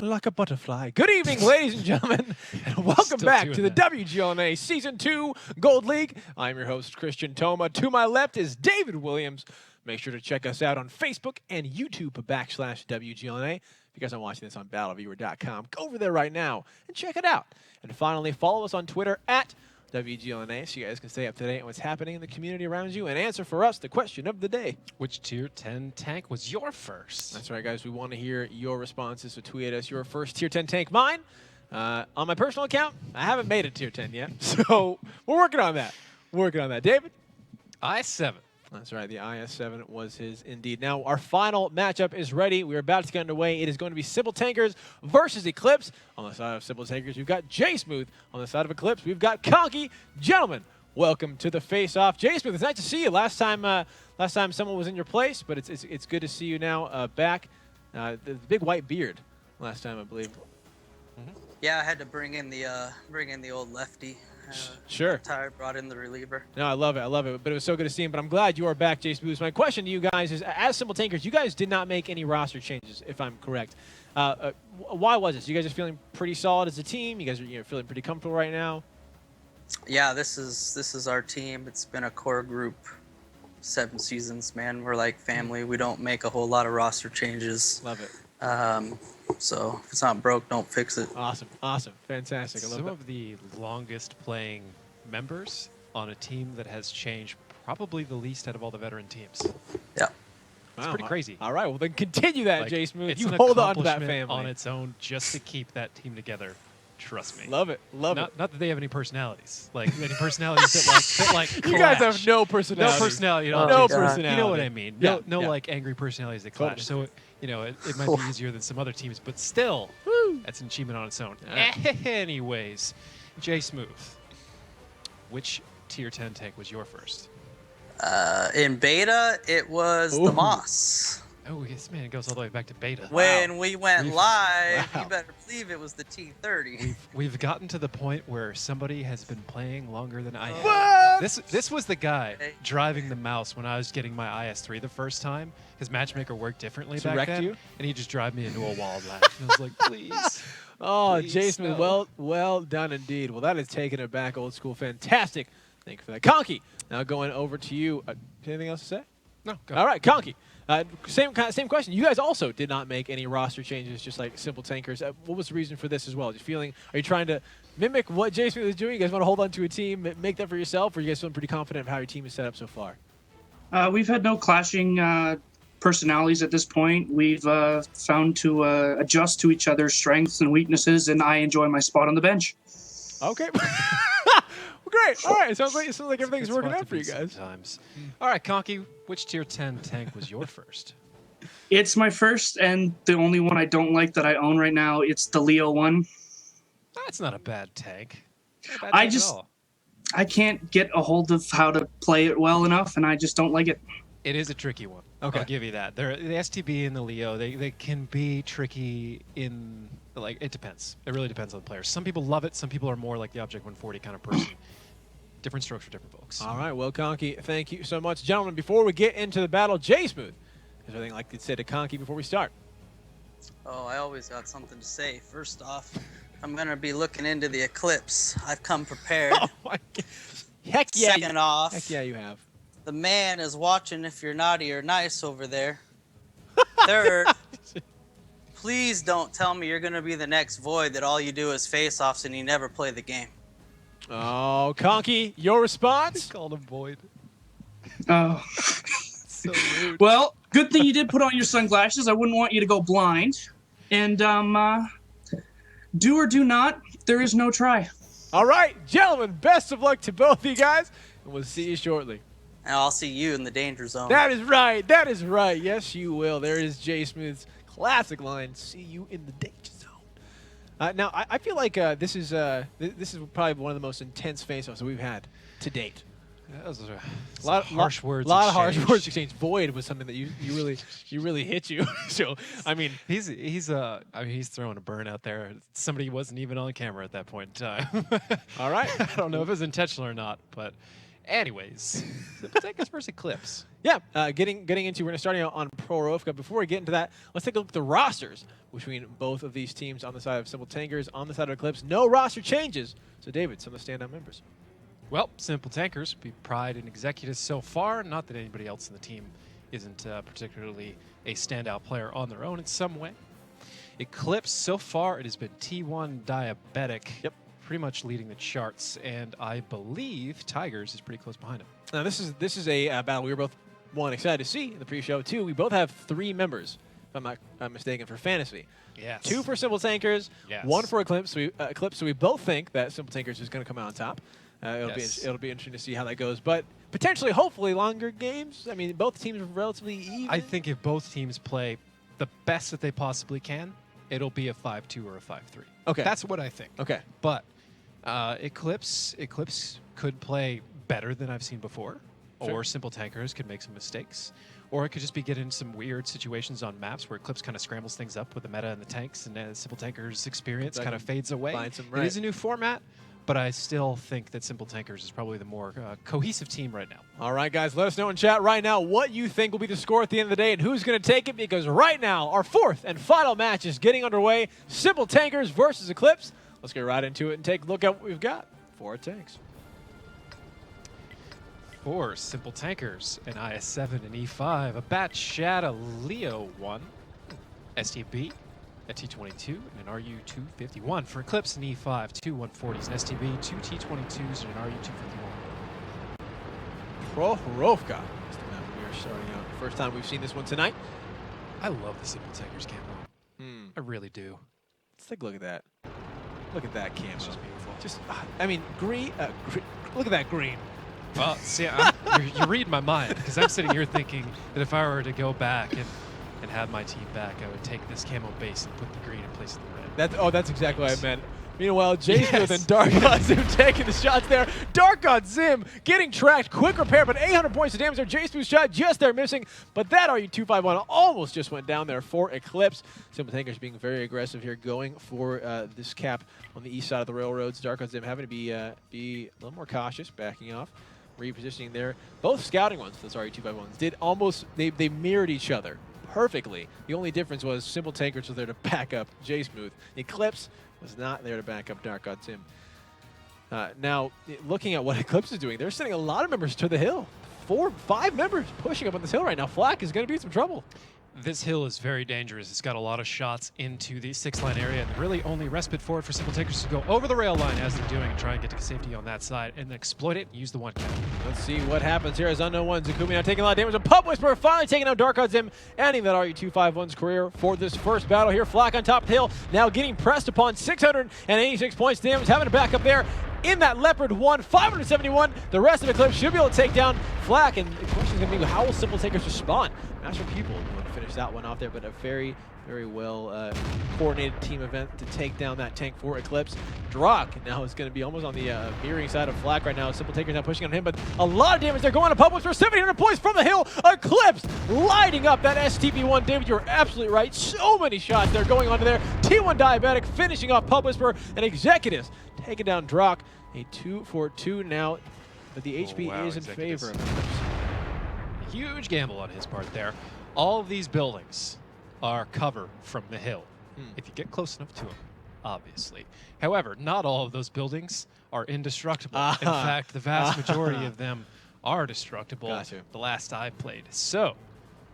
like a butterfly. Good evening, ladies and gentlemen, and welcome back to the WGLNA Season 2 Gold League. I'm your host, Christian Toma. To my left is David Williams. Make sure to check us out on Facebook and YouTube /WGLNA. If you guys are watching this on BattleViewer.com, go over there right now and check it out. And finally, follow us on Twitter @WGLNA so you guys can stay up to date on what's happening in the community around you and answer for us the question of the day. Which Tier 10 tank was your first? That's right, guys. We want to hear your responses, so tweet us your first Tier 10 tank. Mine, on my personal account, I haven't made it Tier 10 yet, so we're working on that. David? I-7. That's right. The IS-7 was his indeed. Now, our final matchup is ready. We're about to get underway. It is going to be Simple Tankers versus eClipse. On the side of Simple Tankers, we've got J-Smooth. On the side of eClipse, we've got Conky. Gentlemen, welcome to the face-off. J-Smooth, it's nice to see you. Last time someone was in your place, but it's good to see you now back. The big white beard last time, I believe. Yeah, I had to bring in the old lefty. Sure. Tyre brought in the reliever. No, I love it. But it was so good to see him. But I'm glad you are back, J Smooth. My question to you guys is, as Simple Tankers, you guys did not make any roster changes, if I'm correct. Why was this? You guys are feeling pretty solid as a team. You guys are feeling pretty comfortable right now. Yeah, this is our team. It's been a core group, 7 seasons, man. We're like family. We don't make a whole lot of roster changes. Love it. So if it's not broke, don't fix it. Awesome. Fantastic. I love Some that. of the longest playing members on a team that has changed probably the least out of all the veteran teams. Yeah. It's pretty crazy. All right, well then continue that, Like, J Smooth. it's You an hold on to that accomplishment family. on its own just to keep that team together. Trust me. Love it. Not that they have any personalities. Like any personalities that like You guys clash. have no personality. No personality at Oh, all. No God. personality. You know what I mean. Yeah, No yeah. like angry personalities that clash. Totally. So it might be easier than some other teams, but still, that's an achievement on its own. Yeah. Anyways, J Smooth, which Tier 10 tank was your first? In beta, it was the Moss. Oh, this man goes all the way back to beta. When we went live, Wow. you better believe it was the T30. We've gotten to the point where somebody has been playing longer than I have. What? This was the guy driving the mouse when I was getting my IS-3 the first time. His matchmaker worked differently So back wrecked then, you? and he just drive me into a wall of laughs. And I was like, please. Oh, Please, J Smooth, no. well done indeed. Well, that is taking it back old school. Fantastic. Thank you for that. Conky, now going over to you. Anything else to say? No, go. All right, Conky. Same question. You guys also did not make any roster changes, just like Simple Tankers. What was the reason for this as well? Just feeling, are you trying to mimic what J Smooth is doing? You guys want to hold on to a team, make that for yourself, or are you guys feeling pretty confident of how your team is set up so far? We've had no clashing personalities at this point. We've found to adjust to each other's strengths and weaknesses, and I enjoy my spot on the bench. Okay. Well, great. All right. It sounds like everything's working out for you guys. Sometimes. All right, Conky, which Tier 10 tank was your first? It's my first and the only one I don't like that I own right now. It's the Leo one. That's not a bad tank. Not a bad I tank just- at all. I can't get a hold of how to play it well enough, and I just don't like it. It is a tricky one. Okay. I'll give you that. The STB and the Leo, they can be tricky in, like, it depends. It really depends on the player. Some people love it. Some people are more like the Object 140 kind of person. Different strokes for different folks. All right. Well, Conky, thank you so much. Gentlemen, before we get into the battle, J Smooth, is there anything like to say to Conky before we start? Oh, I always got something to say. First off, I'm going to be looking into the Eclipse. I've come prepared. Oh, my God. Heck yeah. Second off, Heck yeah, you have. the man is watching if you're naughty or nice over there. Third, please don't tell me you're going to be the next Void that all you do is face-offs and you never play the game. Oh, Conky, your response? Called him Void. Oh. So rude. Well, good thing you did put on your sunglasses. I wouldn't want you to go blind. And do or do not, there is no try. All right, gentlemen, best of luck to both of you guys, and we'll see you shortly. And I'll see you in the danger zone. That is right. That is right. Yes, you will. There is J Smooth's classic line, see you in the danger zone. Now, I feel like this is probably one of the most intense face-offs that we've had to date. That was A lot of harsh words. A lot of harsh exchanged. words exchanged. Void was something that you really hit you. So I mean, He's throwing a burn out there. Somebody wasn't even on camera at that point in time. all right. I don't know if it was intentional or not, but Anyways, Simple Tankers versus Eclipse. Yeah, getting into, we're going to start out on Prorofka. Before we get into that, let's take a look at the rosters between both of these teams on the side of Simple Tankers, on the side of Eclipse. No roster changes. So, David, some of the standout members. Well, Simple Tankers, be Pride and Executives so far. Not that anybody else in the team isn't particularly a standout player on their own in some way. Eclipse, so far, it has been T1 Diabetic. Yep. Pretty much leading the charts, and I believe Tigers is pretty close behind him. Now, this is a battle we were both, one, excited to see in the pre-show. Two, we both have 3 members, if I'm not mistaken, for Fantasy. Yes. 2 for Simple Tankers, Yes. 1 for Eclipse. So we both think that Simple Tankers is going to come out on top. Yes. It'll be interesting to see how that goes. But potentially, hopefully, longer games. I mean, both teams are relatively even. I think if both teams play the best that they possibly can, it'll be a 5-2 or a 5-3. Okay. That's what I think. Okay. But Eclipse could play better than I've seen before, Sure. or Simple Tankers could make some mistakes, or it could just be get in some weird situations on maps where Eclipse kind of scrambles things up with the meta and the tanks, and Simple Tankers' experience kind of fades away. It is a new format, but I still think that Simple Tankers is probably the more cohesive team right now. All right, guys, let us know in chat right now what you think will be the score at the end of the day and who's going to take it, because right now our 4th and final match is getting underway. Simple Tankers versus Eclipse. Let's get right into it and take a look at what we've got for our tanks. For Simple Tankers, an IS-7 and E5, a Bat Shad, a Leo 1, STB, a T22, and an RU-251. For Eclipse, an E5, 2 140s, an STB, 2 T22s, and an RU-251. Prorofka is the map we are starting out. First time we've seen this one tonight. I love the Simple Tankers camo. I really do. Let's take a look at that. Look at that camo. It's just beautiful. Just, I mean, green. Look at that green. Well, see, you read my mind, because I'm sitting here thinking that if I were to go back and have my team back, I would take this camo base and put the green in place of the red. That's exactly what I meant. Meanwhile, Jason Yes. and Dark God Zim taking the shots there. Dark God Zim getting tracked. Quick repair, but 800 points of damage there. Jason's shot just there missing. But that RU-251 almost just went down there for Eclipse. Simple Tankers being very aggressive here, going for this cap on the east side of the railroads. Dark God Zim having to be a little more cautious, backing off, repositioning there. Both scouting ones, those RU-251s, did almost, they mirrored each other perfectly. The only difference was Simple Tankers was there to back up J-Smooth. Eclipse was not there to back up Dark God Zim. Now, looking at what Eclipse is doing, they're sending a lot of members to the hill. 5 members pushing up on this hill right now. Flak is going to be in some trouble. This hill is very dangerous. It's got a lot of shots into the 6-line area, and really only respite for it for Simple Tankers to go over the rail line as they're doing and try and get to safety on that side and then exploit it and use the 1 count. Let's see what happens here as Unknown One. Zakumi now taking a lot of damage. And Pub Whisperer finally taking out Dark God Zim, ending that RU-251's career for this first battle here. Flak on top of the hill, now getting pressed upon 686 points damage, having to back up there. In that Leopard 1, 571. The rest of Eclipse should be able to take down Flak. And the question is going to be, how will Simple Tankers respond? Master Pupil will finish that one off there, but a very, very well coordinated team event to take down that tank for Eclipse. Drock now is going to be almost on the mirroring side of Flak right now. Simple Tankers now pushing on him, but a lot of damage there going to Publix for 700 points from the hill. Eclipse lighting up that STB1. David, you're absolutely right. So many shots there going onto there. T1 Diabetic finishing off Pub Whisperer, and Executives taking down Drock. A 2-for-2 now, but the HP is in favor of Eclipse. Huge gamble on his part there. All of these buildings are cover from the hill, if you get close enough to them, obviously. However, not all of those buildings are indestructible. In fact, the vast majority of them are destructible. Gotcha. The last I played. So,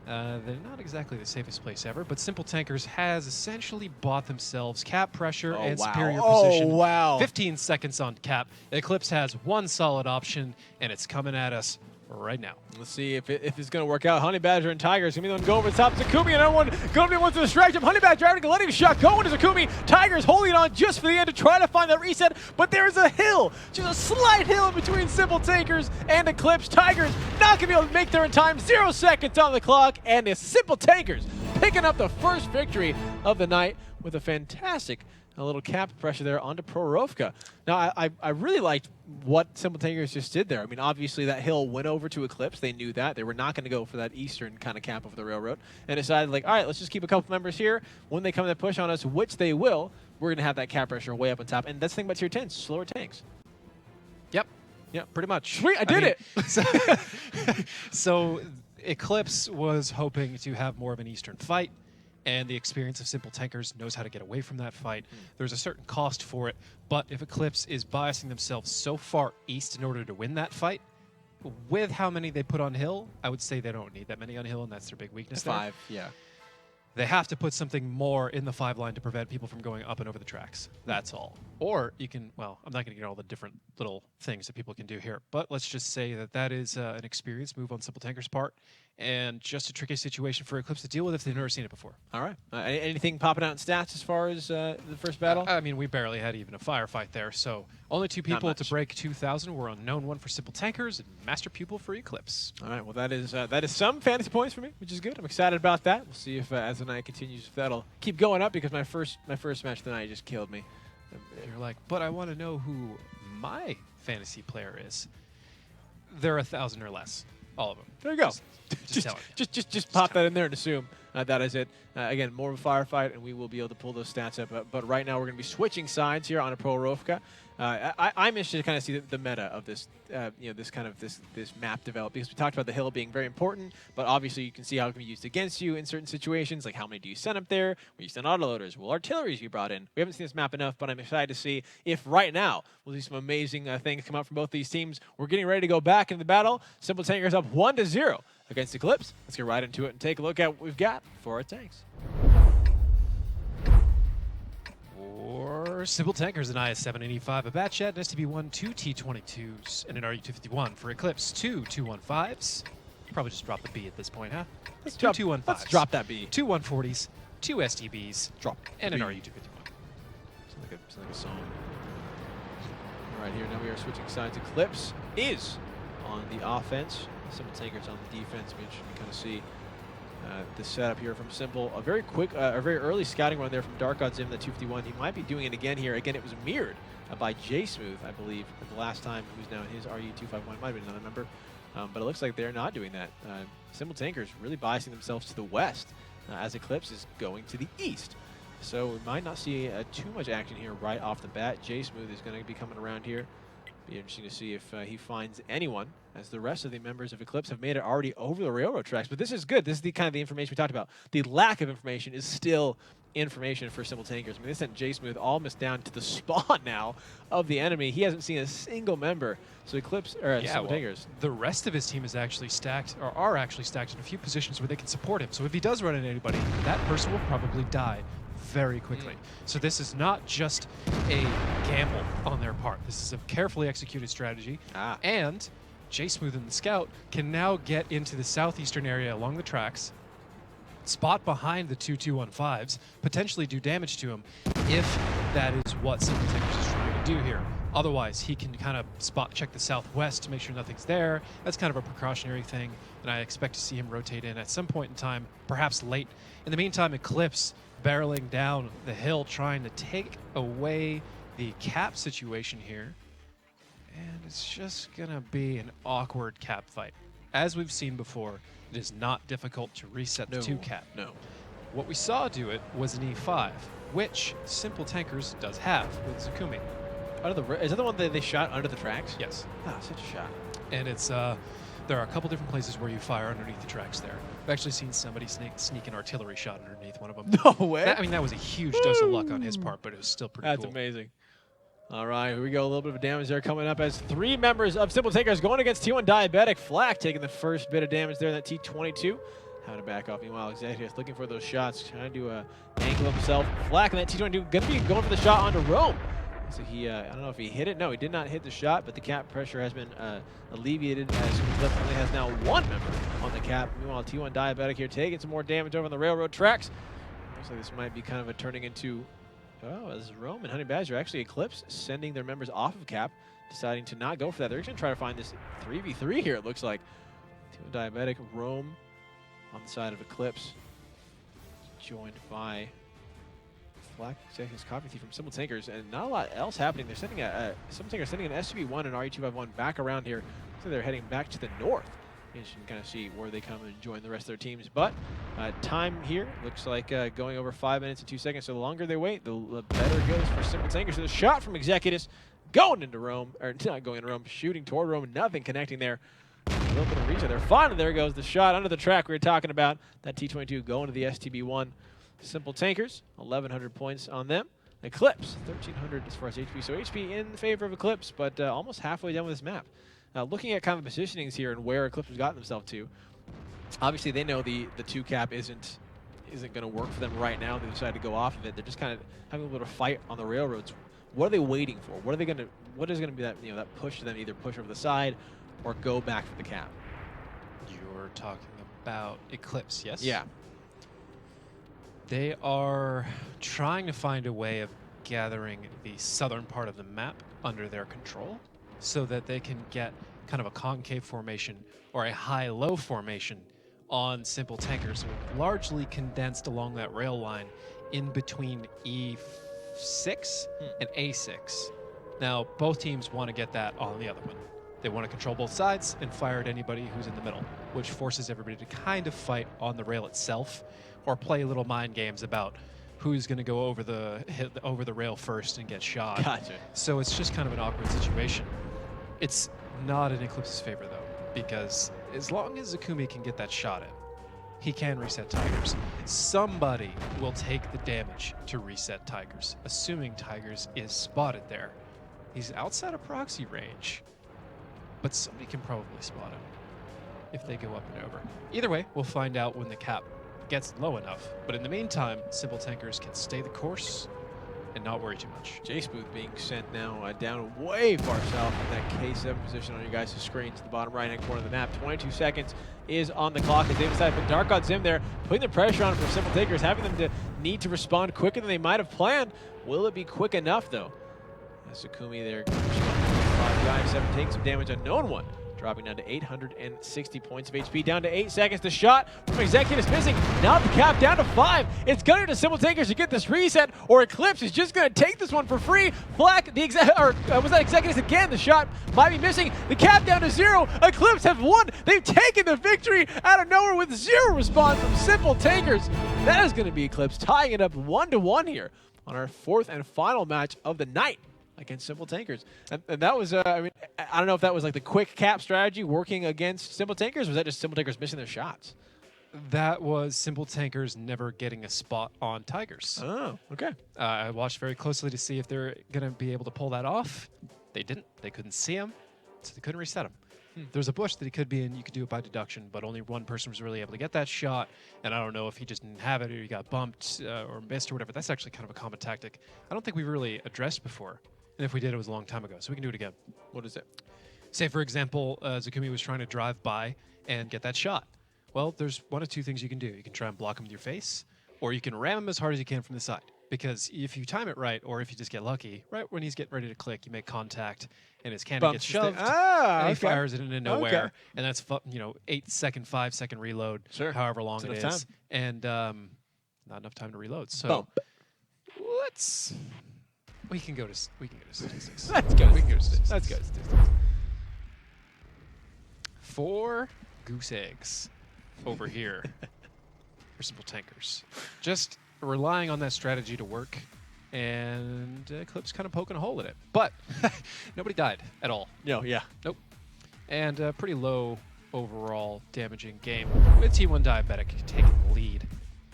they're not exactly the safest place ever, but Simple Tankers has essentially bought themselves cap pressure and superior position. 15 seconds on cap. Eclipse has 1 solid option, and it's coming at us right now. Let's see if it's going to work out. Honey Badger and Tiger is going to be the one going over the top. Zakumi, another one going to distract him. Honey Badger having to let a shot going to Zakumi. Tiger's holding on just for the end to try to find that reset, but there's a hill, just a slight hill in between Simple Tankers and Eclipse. Tigers not going to be able to make there in time. 0 seconds on the clock, and the Simple Tankers picking up the first victory of the night with a fantastic little cap pressure there onto Prorofka. Now, I really liked what Simple Tankers just did there. I mean, obviously that hill went over to Eclipse. They knew that. They were not going to go for that eastern kind of cap over the railroad and decided, like, all right, let's just keep a couple members here. When they come to push on us, which they will, we're going to have that cap pressure way up on top. And that's the thing about tier 10, slower tanks. Yep. Yeah, pretty much. Sweet, I did it. So eClipse was hoping to have more of an Eastern fight, and the experience of Simple Tankers knows how to get away from that fight. There's a certain cost for it, but if eClipse is biasing themselves so far east in order to win that fight, with how many they put on hill, I would say they don't need that many on hill, and that's their big weakness. there. 5, yeah. They have to put something more in the 5 line to prevent people from going up and over the tracks. That's all. Or you can, well, I'm not going to get all the different little things that people can do here, but let's just say that that is an experience move on Simple Tanker's part, and just a tricky situation for eClipse to deal with if they've never seen it before. All right. Anything popping out in stats as far as the first battle? I mean, we barely had even a firefight there, so only 2 people to much. break 2,000 were unknown, 1 for Simple Tankers, and Master Pupil for eClipse. All right. Well, that is some fantasy points for me, which is good. I'm excited about that. We'll see if as the night continues, if that'll keep going up, because my first match of the night just killed me. You're like, but I want to know who my fantasy player is. They're 1,000 or less, all of them. There you go. Just telling you. Just pop that in there and assume that is it. Again, more of a firefight, and we will be able to pull those stats up. But right now, we're going to be switching sides here on a Pro Rovka. I'm interested to kind of see the meta of this, this map develop, because we talked about the hill being very important, but obviously you can see how it can be used against you in certain situations, like how many do you send up there? Will you send autoloaders? Will artilleries be brought in? We haven't seen this map enough, but I'm excited to see if right now we'll see some amazing things come out from both these teams. We're getting ready to go back into the battle. Simple Tankers up 1-0 against eClipse. Let's get right into it and take a look at what we've got for our tanks. For Simple Tankers, an IS-785, a Batchat, an STB-1, 2 T-22s, and an RU-251. For eClipse, 2 215s. Probably just drop the B at this point, huh? Let's Two drop 215s. Let's drop that B. 2 140s, 2 STBs, Drop and an B. RU-251. Sounds like a song. All right, here now we are switching sides. Eclipse is on the offense. Simple Tankers on the defense. We should kind of see the setup here from Simple. A very quick, a very early scouting run there from Dark Gods in the 251. He might be doing it again here. Again, it was mirrored by J Smooth, I believe, the last time, who's now in his RU-251. Might have been another member. But it looks like they're not doing that. Simple Tankers really biasing themselves to the west as Eclipse is going to the east. So we might not see too much action here right off the bat. J Smooth is going to be coming around here. Be interesting to see if he finds anyone, as the rest of the members of Eclipse have made it already over the railroad tracks. But this is good. This is the kind of the information we talked about. The lack of information is still information for Simple Tankers. I mean, they sent J Smooth almost down to the spawn now of the enemy. He hasn't seen a single member. So Eclipse, or Simple Tankers. The rest of his team is actually stacked, or are actually stacked in a few positions where they can support him. So if he does run into anybody, that person will probably die very quickly. So this is not just a gamble on their part. This is a carefully executed strategy. And J Smooth and the Scout can now get into the southeastern area along the tracks, spot behind the 2 215s, potentially do damage to him if that is what Simple Tankers is trying to do here. Otherwise, he can kind of spot check the southwest to make sure nothing's there. That's kind of a precautionary thing, and I expect to see him rotate in at some point in time, perhaps late. In the meantime, Eclipse barreling down the hill, trying to take away the cap situation here. And it's just going to be an awkward cap fight. As we've seen before, it is not difficult to reset the 2 cap. No. What we saw do it was an E5, which Simple Tankers does have with Zakumi. Is that the one that they shot under the tracks? Yes. Ah, such a shot. And it's there are a couple different places where you fire underneath the tracks there. I've actually seen somebody sneak an artillery shot underneath one of them. No way. That was a huge dose of luck on his part, but it was still pretty cool. That's amazing. All right, here we go. A little bit of damage there coming up as 3 members of Simple Tankers going against T1 Diabetic. Flak taking the first bit of damage there, that T22. How to back off. Meanwhile, Executive looking for those shots, trying to do a angle of himself. Flak and that T22 going to be going for the shot onto Rome. So he, I don't know if he hit it. No, he did not hit the shot, but the cap pressure has been alleviated as Eclipse only has now 1 member on the cap. Meanwhile, T1 Diabetic here taking some more damage over on the railroad tracks. Looks like this might be kind of a turning into, this is Rome and Honey Badger. Actually, Eclipse sending their members off of cap, deciding to not go for that. They're going to try to find this 3v3 here, it looks like. T1 Diabetic, Rome on the side of Eclipse, joined by Black Executive's Coffee Thief from Simple Tankers, and not a lot else happening. They're sending Simple Tankers sending an STB-1 and RU-251 back around here. So they're heading back to the north. You can kind of see where they come and join the rest of their teams. But time here looks like going over 5 minutes and 2 seconds. So the longer they wait, the better it goes for Simple Tankers. So the shot from Executives going into Rome, or not going into Rome, shooting toward Rome. Nothing connecting there. A little bit of reach there. Finally, there goes the shot under the track we were talking about. That T-22 going to the STB-1. Simple Tankers, 1,100 points on them. eClipse, 1,300 as far as HP. So HP in favor of eClipse, but almost halfway done with this map. Now, looking at kind of the positionings here and where eClipse has gotten themselves to, obviously they know the 2 cap isn't going to work for them right now. They decided to go off of it. They're just kind of having a little bit of fight on the railroads. What are they waiting for? What is going to be that that push to them either push over the side or go back for the cap? You're talking about eClipse, yes? Yeah. They are trying to find a way of gathering the southern part of the map under their control so that they can get kind of a concave formation or a high-low formation on Simple Tankers, largely condensed along that rail line in between E6 and A6. Now, both teams want to get that on the other one. They want to control both sides and fire at anybody who's in the middle, which forces everybody to kind of fight on the rail itself or play little mind games about who's going to go over the rail first and get shot. Gotcha. So it's just kind of an awkward situation. It's not in eClipse's favor, though, because as long as Zakumi can get that shot in, he can reset Tigers. Somebody will take the damage to reset Tigers, assuming Tigers is spotted there. He's outside of proxy range, but somebody can probably spot him if they go up and over. Either way, we'll find out when the cap gets low enough. But in the meantime, Simple Tankers can stay the course and not worry too much. J Smooth being sent now down way far south in that K7 position on your guys' screens to the bottom right-hand corner of the map. 22 seconds is on the clock as they decide to put Dark God's in there, putting the pressure on for Simple Tankers, having them to need to respond quicker than they might have planned. Will it be quick enough, though? As Zakumi there, 5 guys, 7 taking some damage, unknown one. Dropping down to 860 points of HP, down to 8 seconds. The shot from Executive is missing. Now the cap down to 5. It's gunning to Simple Tankers to get this reset, or eClipse is just going to take this one for free. Flack, was that Executive again? The shot might be missing. The cap down to 0. eClipse have won. They've taken the victory out of nowhere with 0 response from Simple Tankers. That is going to be eClipse tying it up 1-1 here on our 4th and final match of the night against Simple Tankers. And that was, I mean, I don't know if that was like the quick cap strategy working against Simple Tankers, or was that just Simple Tankers missing their shots? That was Simple Tankers never getting a spot on Tigers. Oh, okay. I watched very closely to see if they're going to be able to pull that off. They didn't. They couldn't see him, so they couldn't reset him. There's a bush that he could be in. You could do it by deduction, but only one person was really able to get that shot. And I don't know if he just didn't have it or he got bumped or missed or whatever. That's actually kind of a common tactic. I don't think we've really addressed before. And if we did, it was a long time ago, so we can do it again. What is it? Say, for example, Zakumi was trying to drive by and get that shot. Well, there's one of two things you can do. You can try and block him with your face, or you can ram him as hard as you can from the side. Because if you time it right, or if you just get lucky, right when he's getting ready to click, you make contact, and his cannon gets shoved, and he fires it into nowhere, and that's 8-second, 5-second reload, however long it is, time. And not enough time to reload. So let's. We can go to statistics. Let's go. We can go to statistics. Let's go to statistics. 4 goose eggs over here for Simple Tankers. Just relying on that strategy to work, and eClipse kind of poking a hole in it. But nobody died at all. No, yeah. Nope. And pretty low overall damaging game, with T1 Diabetic taking the lead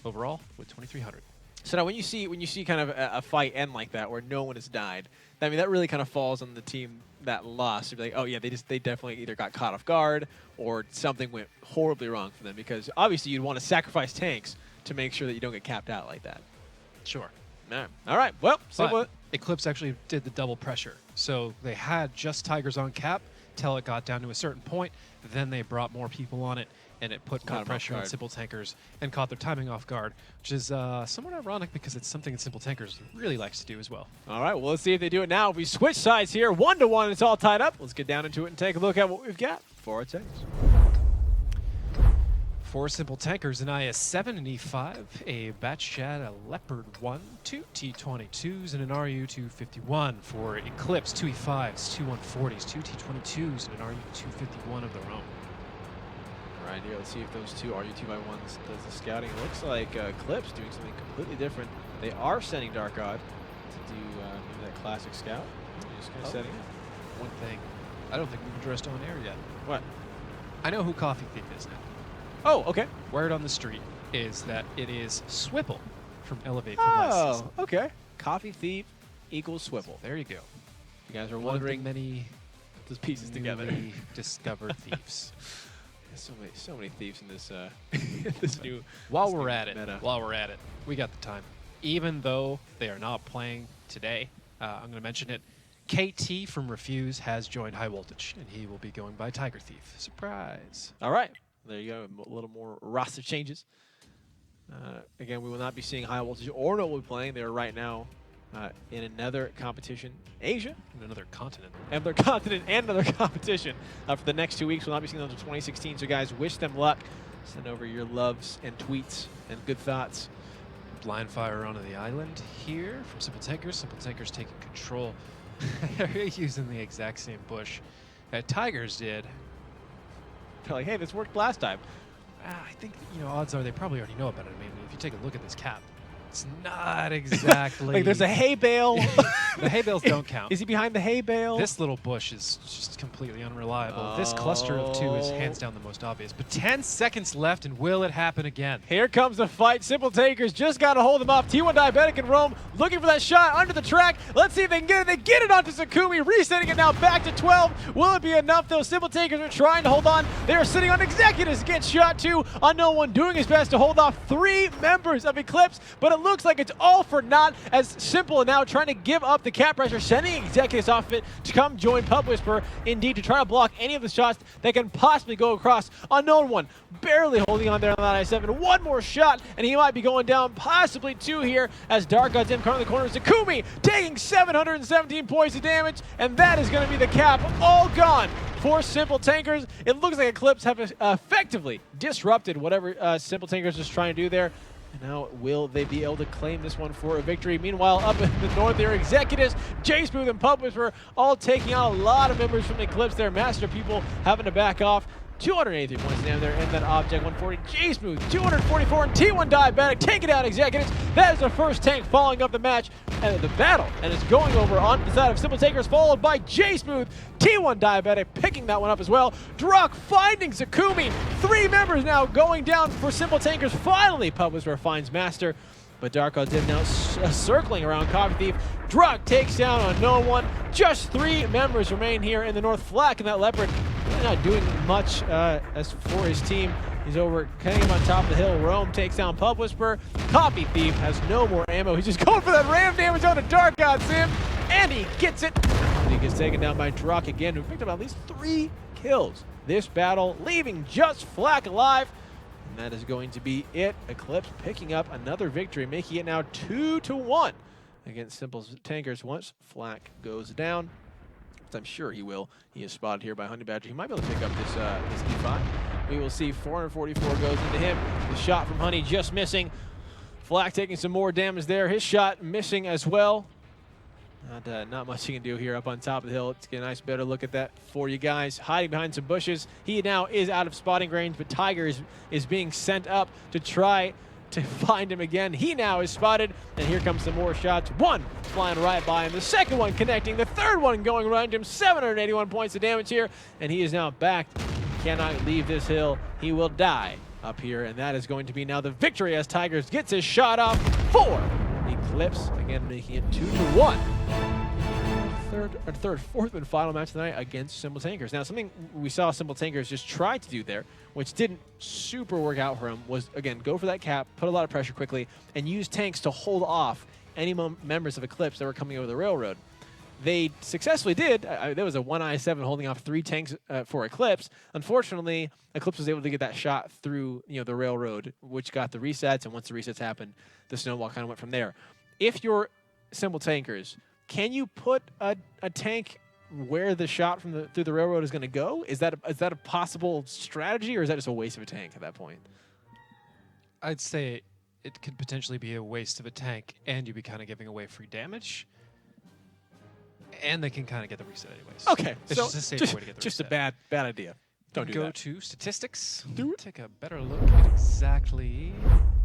overall with 2,300. So now when you see kind of a fight end like that where no one has died, I mean that really kind of falls on the team that lost. You'd be like, oh yeah, they definitely either got caught off guard or something went horribly wrong for them, because obviously you'd want to sacrifice tanks to make sure that you don't get capped out like that. Sure. All right. Well, but eClipse actually did the double pressure. So they had just Tigers on cap till it got down to a certain point. Then they brought more people on it, and it put more pressure on Simple Tankers and caught their timing off guard, which is somewhat ironic because it's something that Simple Tankers really likes to do as well. All right, well, let's see if they do it now. We switch sides here, 1-1. It's all tied up. Let's get down into it and take a look at what we've got for our tanks. For Simple Tankers, an IS-7, an E5, a Batchat, a Leopard 1, 2 T-22s, and an RU-251. For eClipse, 2 E5s, 2 140s, 2 T-22s, and an RU-251 of their own. All right, here, let's see if those 2 RU-2x1s does the scouting. It looks like eClipse doing something completely different. They are sending Dark God to do maybe that classic scout. just kind of setting up. One thing, I don't think we've addressed on air yet. What? I know who Coffee Thief is now. Oh, okay. Word on the street is that it is Swipple from Elevate from last season. Oh, okay. Coffee Thief equals Swivel. There you go. You guys are One of the wondering many those pieces together. newly discovered thieves. There's so many thieves in this this new. While this we're new at it, meta. we got the time. Even though they are not playing today, I'm going to mention it. KT from Refuse has joined High Voltage, and he will be going by Tiger Thief. Surprise. All right, there you go. A little more roster changes. Again, we will not be seeing High Voltage or No will be playing. They are right now in another competition, Asia, In another continent. another continent, and another competition for the next 2 weeks. We'll not be seeing them until 2016. So, guys, wish them luck. Send over your loves and tweets and good thoughts. Blind fire onto the island here from Simple Tankers. Simple Tankers taking control. They're using the exact same bush that Tigers did. They're like, hey, this worked last time. I think, odds are they probably already know about it. I mean, if you take a look at this cap, it's not exactly... Like, there's a hay bale. The hay bales don't count. Is he behind the hay bale? This little bush is just completely unreliable. This cluster of two is hands down the most obvious. But 10 seconds left, and will it happen again? Here comes the fight. Simple Takers just got to hold him off. T1 Diabetic and Rome looking for that shot under the track. Let's see if they can get it. They get it onto Sakumi, resetting it now back to 12. Will it be enough, though? Simple Takers are trying to hold on. They are sitting on Executives. Gets shot to Unknown One, doing his best to hold off 3 members of Eclipse, but it looks like it's all for naught as Simple now trying to give up the cap pressure, sending Executives off of it to come join Pub Whisper, indeed, to try to block any of the shots that can possibly go across. Unknown One barely holding on there on that I-7. One more shot, and he might be going down, possibly 2 here, as Dark God's in front of the corner. Zakumi taking 717 points of damage, and that is going to be the cap, all gone for Simple Tankers. It looks like Eclipse have effectively disrupted whatever Simple Tankers is trying to do there. And now, will they be able to claim this one for a victory? Meanwhile, up in the north, their Executives, J-Smooth and Pub Whisper all taking out a lot of members from Eclipse. Their Master People having to back off. 283 points down there in that object. 140 J-Smooth, 244, and T1 Diabetic taking out Executives. That is the first tank following up the match and the battle, and it's going over on the side of Simple Takers, followed by J-Smooth. T1 Diabetic picking that one up as well. Druck finding Zakumi. 3 members now going down for Simple Tankers. Finally, Pub Whisper finds Master, but Dark God's in now circling around Coffee Thief. Druck takes down Unknown One. Just 3 members remain here in the north. Flack and that Leopard really not doing much as for his team. He's over cutting him on top of the hill. Rome takes down Pub Whisper. Coffee Thief has no more ammo. He's just going for that ram damage on the Dark God Sim, and he gets it. And he gets taken down by Druck again, who picked up at least 3 kills this battle, leaving just Flack alive. And that is going to be it. Eclipse picking up another victory, making it now 2-1 against Simple Tankers once Flack goes down. As I'm sure he will. He is spotted here by Honey Badger. He might be able to pick up this E5. We will see 444 goes into him. The shot from Honey just missing. Flack taking some more damage there. His shot missing as well. Not much he can do here up on top of the hill. Let's get a nice better look at that for you guys. Hiding behind some bushes. He now is out of spotting range, but Tiger is being sent up to try to find him again. He now is spotted, and here comes some more shots. One flying right by him. The second one connecting. The third one going around him. 781 points of damage here, and he is now back. Cannot leave this hill. He will die up here, and that is going to be now the victory as Tigers gets his shot off for Eclipse, again making it 2-1. Fourth and final match tonight against Simple Tankers. Now, something we saw Simple Tankers just try to do there, which didn't super work out for him, was, again, go for that cap, put a lot of pressure quickly, and use tanks to hold off any members of Eclipse that were coming over the railroad. They successfully did. There was a 1i7 holding off 3 tanks for Eclipse. Unfortunately, Eclipse was able to get that shot through the railroad, which got the resets, and once the resets happened, the snowball kind of went from there. If you're Simple Tankers, can you put a tank where the shot from through the railroad is going to go? Is that a possible strategy, or is that just a waste of a tank at that point? I'd say it could potentially be a waste of a tank, and you'd be kind of giving away free damage. And they can kind of get the reset anyways. Okay, it's so just a safe way to get the just reset. a bad idea. Don't do Go that. to statistics. Do it. Take a better look at exactly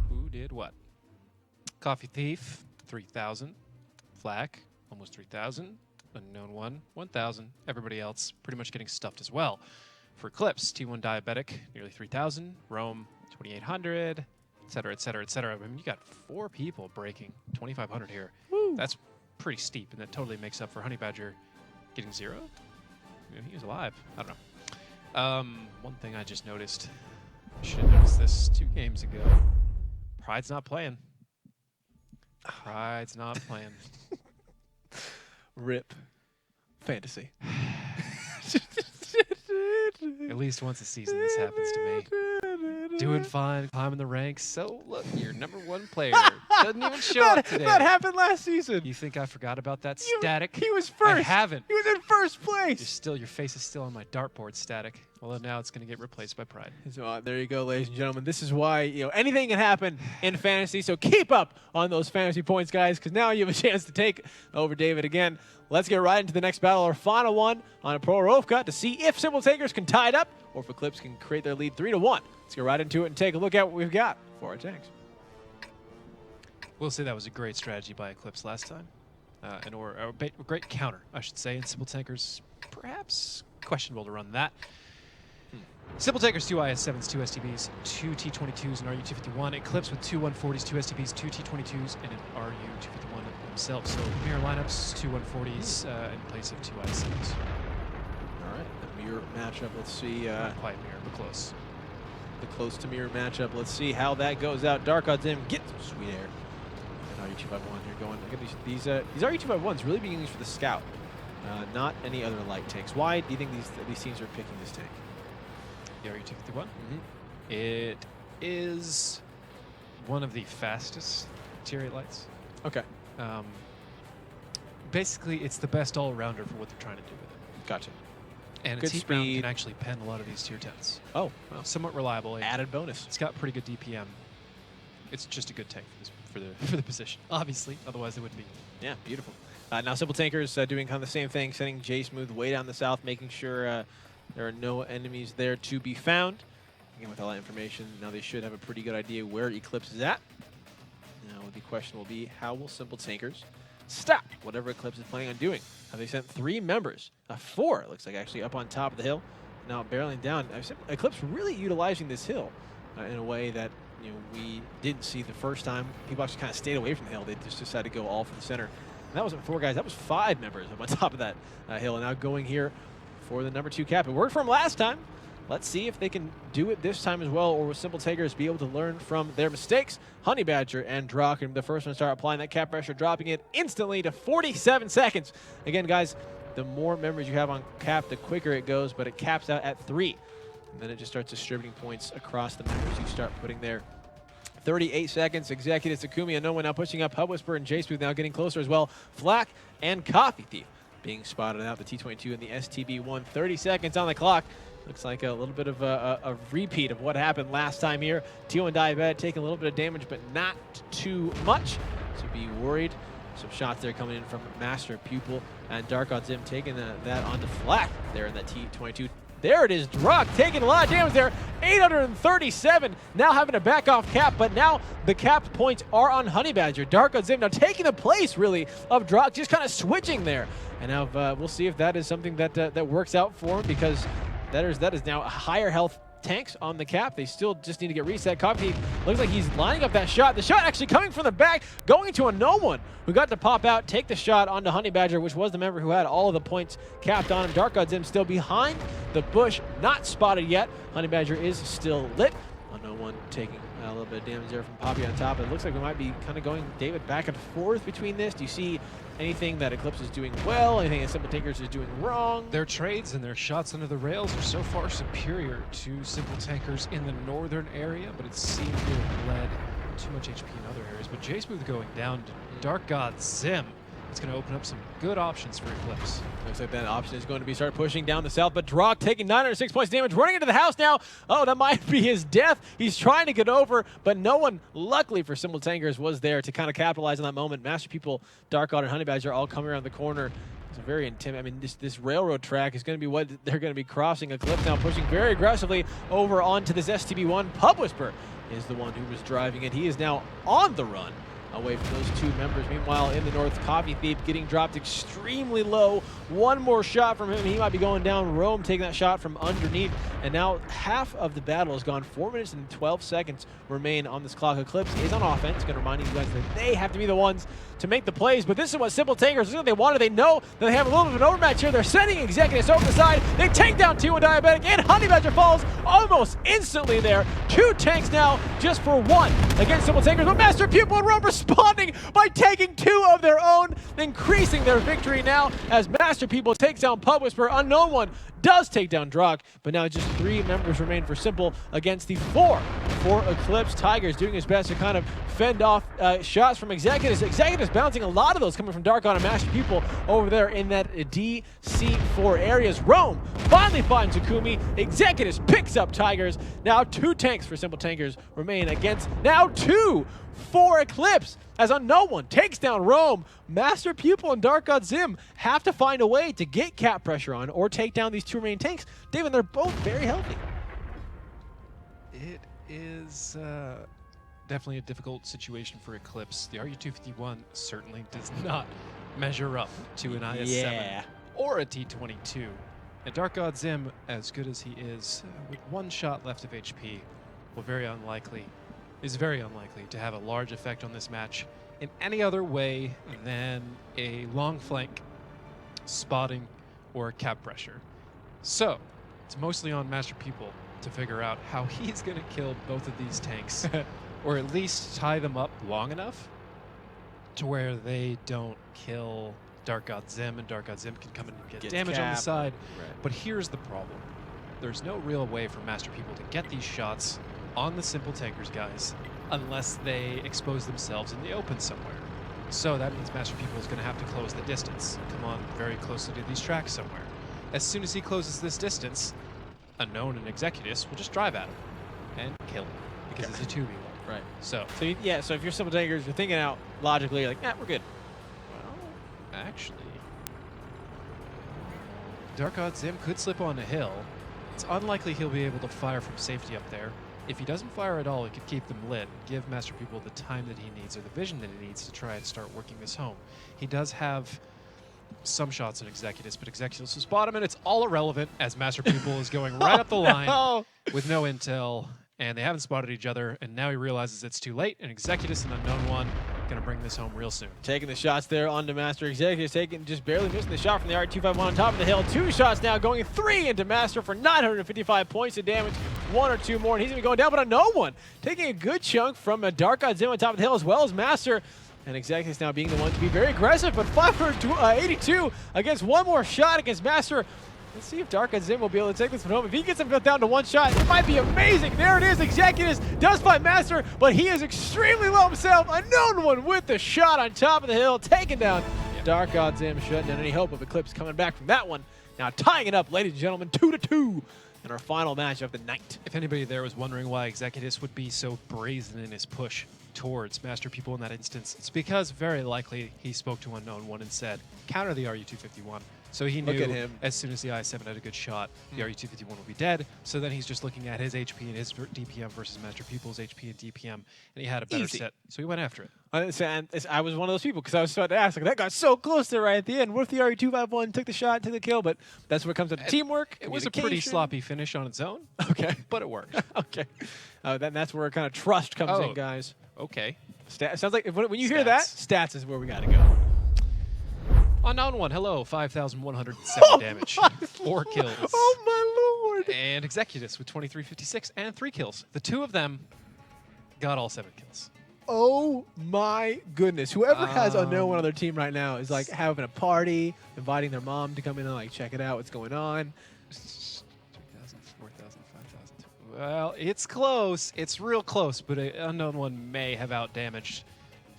who did what. Coffee Thief, 3,000. Flack, almost 3,000. Unknown 1, 1,000. Everybody else pretty much getting stuffed as well. For Eclipse, T1 Diabetic, nearly 3,000. Rome, 2,800, et cetera, et cetera, et cetera. I mean, you got 4 people breaking 2,500 here. Woo. That's pretty steep, and that totally makes up for Honey Badger getting 0. I mean, he was alive. I don't know. One thing I just noticed, should have noticed this 2 games ago. Pride's not playing. Pride's not playing. Rip. Fantasy. At least once a season this happens to me. Doing fine, climbing the ranks. So, look, your #1 player doesn't even show up today. That happened last season. You think I forgot about that? Static? He was first. I haven't. He was in first place. Your face is still on my dartboard, Static. Well, now it's going to get replaced by Pride. So, there you go, ladies and gentlemen. This is why anything can happen in fantasy. So keep up on those fantasy points, guys, because now you have a chance to take over David again. Let's get right into the next battle, our final one on a Pro Rovka, to see if Simple Takers can tie it up or if Eclipse can create their lead 3-1. Let's get right into it and take a look at what we've got for our tanks. We'll say that was a great strategy by Eclipse last time, or a great counter, I should say. And Simple Takers, perhaps questionable to run that. Simple Takers, 2 IS-7s, 2 STBs, 2 T-22s, and RU-251. Eclipse with 2 140s, 2 STBs, 2 T-22s, and an RU-251 themselves. So mirror lineups, 2 140s in place of 2 IS-7s. All right, the mirror matchup. Let's see. Not quite mirror, but close. The close to mirror matchup. Let's see how that goes out. Dark Odds in. Get some sweet air. And RU-251 here going. Look at these RU-251s really being used for the scout, not any other light tanks. Why do you think these teams are picking this tank? The RU-251? It is one of the fastest tier 8 lights. Okay. Basically, it's the best all-rounder for what they're trying to do with it. Gotcha. And Good its heat round speed. can actually pen a lot of these tier 10s. Oh, well, Somewhat reliable. added bonus. It's got pretty good DPM. It's just a good tank for the position, obviously. Otherwise, it wouldn't be. Yeah, beautiful. Now Simple Tankers doing kind of the same thing, sending J Smooth way down the south, making sure there are no enemies there to be found. Again, with all that information, now they should have a pretty good idea where Eclipse is at. Now the question will be, how will Simple Tankers stop whatever Eclipse is planning on doing? Have they sent 3 members? 4, it looks like, actually up on top of the hill. Now barreling down. Eclipse really utilizing this hill in a way that we didn't see the first time. People actually kind of stayed away from the hill. They just decided to go all for the center. And that wasn't 4 guys. That was 5 members up on top of that hill. And now going here for the #2 cap. It worked for him last time. Let's see if they can do it this time as well, or will Simple Takers be able to learn from their mistakes? Honey Badger and Drock, the first one to start applying that cap pressure, dropping it instantly to 47 seconds. Again, guys, the more members you have on cap, the quicker it goes, but it caps out at 3. And then it just starts distributing points across the members you start putting there. 38 seconds. Executive Sakumi and no one now pushing up. Hub Whisper and J-Smooth now getting closer as well. Flak and Coffee Thief being spotted out. The T-22 and the STB-1. 30 seconds on the clock. Looks like a little bit of a repeat of what happened last time here. T1 Diabetic taking a little bit of damage, but not too much to be worried. Some shots there coming in from Master Pupil, and Dark Odds Zim taking that onto Flak there in that T-22. There it is, Drock taking a lot of damage there. 837, now having to back off cap, but now the capped points are on Honey Badger. Dark Odds Zim now taking the place, really, of Drock, just kind of switching there. And now we'll see if that is something that works out for him, because that is now higher health tanks on the cap. They still just need to get reset. Coffee looks like he's lining up that shot. The shot actually coming from the back, going to a no one who got to pop out, take the shot onto Honey Badger, which was the member who had all of the points capped on him. Dark Odds Zim still behind the bush, not spotted yet. Honey Badger is still lit. A no one taking a little bit of damage there from Poppy on top. It looks like we might be kind of going, David, back and forth between this. Do you see anything that Eclipse is doing well, anything that Simple Tankers is doing wrong? Their trades and their shots under the rails are so far superior to Simple Tankers in the northern area, but it seems to have led too much HP in other areas. But J-Smooth going down to Dark God Zim. It's going to open up some good options for Eclipse. Looks like that option is going to be start pushing down the south, but Drock taking 906 points damage, running into the house now. Oh, that might be his death. He's trying to get over, but no one, luckily for Simple Tankers, was there to kind of capitalize on that moment. Master People, Dark God, and Honey Badger all coming around the corner. It's a very intimidating. I mean, this railroad track is going to be what they're going to be crossing. Eclipse now pushing very aggressively over onto this STB-1. Pub Whisper is the one who was driving it. He is now on the run. away from those two members. Meanwhile, in the north, Coffee Thief getting dropped extremely low. One more shot from him. He might be going down. Rome taking that shot from underneath. And now half of the battle is gone. 4 minutes and 12 seconds remain on this clock. Eclipse is on offense. Going to remind you guys that they have to be the ones to make the plays. But this is what Simple Tankers, this is what they wanted. They know that they have a little bit of an overmatch here. They're sending Executives over the side. They take down T1 Diabetic, and Honey Badger falls almost instantly there. 2 tanks now just for 1 against Simple Tankers. But Master Pupil and Rome responding by taking 2 of their own, increasing their victory now as Master Pupil takes down Pub Whisperer. Unknown One does take down Drock, but now just 3 members remain for Simple against the 4 for Eclipse. Tigers doing his best to kind of fend off shots from Executives. Executives bouncing a lot of those coming from Dark on and Master Pupil over there in that DC4 areas. Rome finally finds Akumi. Executives picks up Tigers. Now 2 tanks for Simple Tankers remain against now 2 for Eclipse, as Unknown One takes down Rome. Master Pupil and Dark God Zim have to find a way to get cap pressure on or take down these 2 remaining tanks. David, they're both very healthy. It is definitely a difficult situation for Eclipse. The RU-251 certainly does not measure up to an IS-7 or a T-22. And Dark God Zim, as good as he is, with 1 shot left of HP, is very unlikely to have a large effect on this match in any other way than a long flank, spotting, or cap pressure. So, it's mostly on Master Pupil to figure out how he's going to kill both of these tanks, or at least tie them up long enough to where they don't kill Dark God Zim, and Dark God Zim can come in and get damage on the side. Right. But here's the problem. There's no real way for Master Pupil to get these shots on the Simple Tankers guys unless they expose themselves in the open somewhere. So that means Master Pupil is going to have to close the distance, come on very closely to these tracks somewhere. As soon as he closes this distance, Unknown and Executives will just drive at him and kill him because it's a 2v1. Right. So So if you're Simple Tankers, you're thinking out logically, you're like, we're good. well, actually, Dark God Zim could slip on a hill. It's unlikely he'll be able to fire from safety up there. If he doesn't fire at all, he could keep them lit, give Master Pupil the time that he needs or the vision that he needs to try and start working this home. He does have some shots on Executives, but Executives will spot him, and it's all irrelevant as Master Pupil is going right up the line with no intel, and they haven't spotted each other, and now he realizes it's too late, and Executives and Unknown One going to bring this home real soon. Taking the shots there onto Master. Executives just barely missing the shot from the R251 on top of the hill. 2 shots now, going 3 into Master for 955 points of damage. 1 or 2 more, and he's going to be going down, but Unknown One taking a good chunk from a Dark God Zim on top of the hill as well as Master. And Executives now being the one to be very aggressive, but 582 against 1 more shot against Master. Let's see if Dark God Zim will be able to take this one home. If he gets him down to 1 shot, it might be amazing. There it is. Executives does find Master, but he is extremely low himself. Unknown One with the shot on top of the hill, taking down Dark God Zim, shutting down any hope of Eclipse coming back from that one. Now tying it up, ladies and gentlemen, 2-2 in our final match of the night. If anybody there was wondering why Executives would be so brazen in his push towards Master Pupil in that instance, it's because very likely he spoke to Unknown One and said, counter the RU-251. So he Look knew at him. as soon as the I-7 had a good shot, the RU-251 would be dead. So then he's just looking at his HP and his DPM versus Master Pupil's HP and DPM, and he had a better Easy. set. So he went after it. I was one of those people because I was about to ask, like, that got so close there right at the end. What if the RU-251 took the shot, took the kill? But that's where it comes down to teamwork. It was a pretty sloppy finish on its own. Okay. But it worked. Okay. That's where kind of trust comes in, guys. Okay. Sounds like when you hear that, Stats. stats is where we got to go. Unknown One, hello, 5,107 damage, 4 kills. Oh, my Lord. And Executives with 2356 and 3 kills. The 2 of them got all 7 kills. Oh, my goodness. Whoever has Unknown One on their team right now is, like, having a party, inviting their mom to come in and, like, check it out, what's going on. 3,000, 4,000, 5,000. Well, it's close. It's real close, but Unknown One may have outdamaged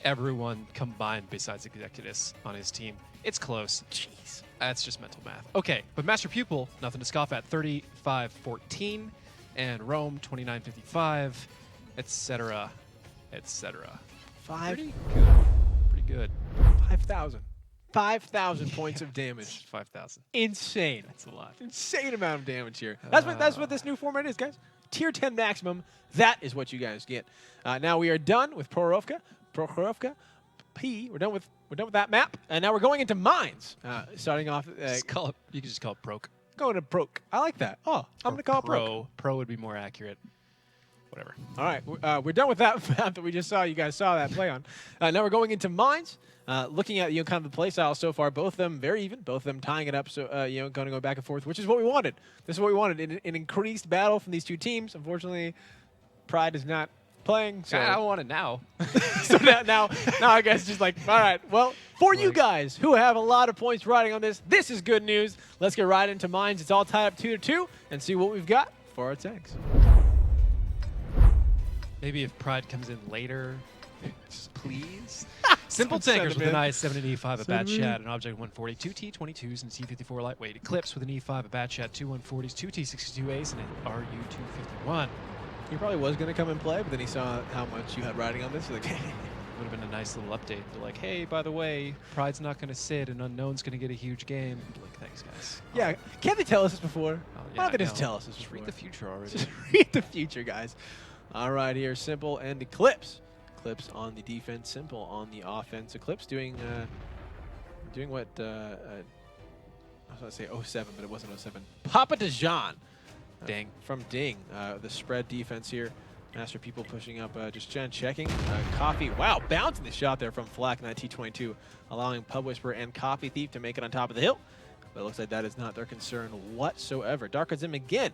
everyone combined besides Executives on his team. It's close. Jeez. That's just mental math. Okay, but Master Pupil, nothing to scoff at, 3514, and Rome, 2955, etc., etc. Pretty good. 5,000. 5,000 points of damage. 5,000. Insane. That's a lot. Insane amount of damage here. That's what this new format is, guys. Tier 10 maximum. That is what you guys get. Now we are done with Prorovka. Prokhorovka. P. We're done with that map, and now we're going into mines. Starting off, Just call it, you can just call it Proke. going to Broke. I like that. Oh, I'm going to call it Broke. Pro. Pro would be more accurate. Whatever. All right, we're done with that map that we just saw. You guys saw that play on. Now we're going into mines. Looking at kind of the play style so far, both of them very even, both of them tying it up. So going to go back and forth, which is what we wanted. This is what we wanted: an increased battle from these two teams. Unfortunately, Pride is not playing. So I want it now. so now I guess just like, all right, well, for you guys who have a lot of points riding on this is good news. Let's get right into mines. It's all tied up 2-2, and see what we've got for our tanks. Maybe if Pride comes in later, just please. Son Simple of Tankers a with an bitch. I-7 and E5, a Bat Chat, an Object 140, 2 T-22s, and C-54 Lightweight. Eclipse with an E5, a Bat Chat, 2 140s, 2 T-62 Ace, and an RU-251. He probably was going to come and play, but then he saw how much you had riding on this. He's like, hey. Would have been a nice little update. They're like, hey, by the way, Pride's not going to sit, and Unknown's going to get a huge game. Like, thanks, guys. Yeah, can't they tell us this before? Oh, Why don't they I just know. tell us this Just before? read the future already. Just read the future, guys. All right, here, Simple and Eclipse. Eclipse on the defense, Simple on the offense. Eclipse doing what, I was going to say 07, but it wasn't 07. Papa DeJean. Ding. From Ding, the spread defense here. Master People pushing up, just checking. Coffee, wow, bouncing the shot there from Flack in that T-22, allowing Pub Whisperer and Coffee Thief to make it on top of the hill. But it looks like that is not their concern whatsoever. Darkozim again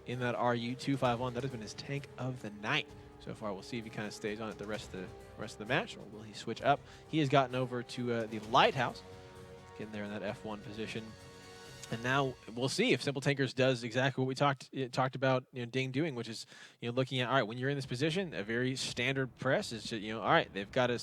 in that RU-251. That has been his tank of the night so far. We'll see if he kind of stays on it the rest of the match, or will he switch up? He has gotten over to the Lighthouse, getting there in that F1 position. And now we'll see if Simple Tankers does exactly what we talked about, Ding doing, which is, looking at, all right, when you're in this position, a very standard press is just, all right, they've got a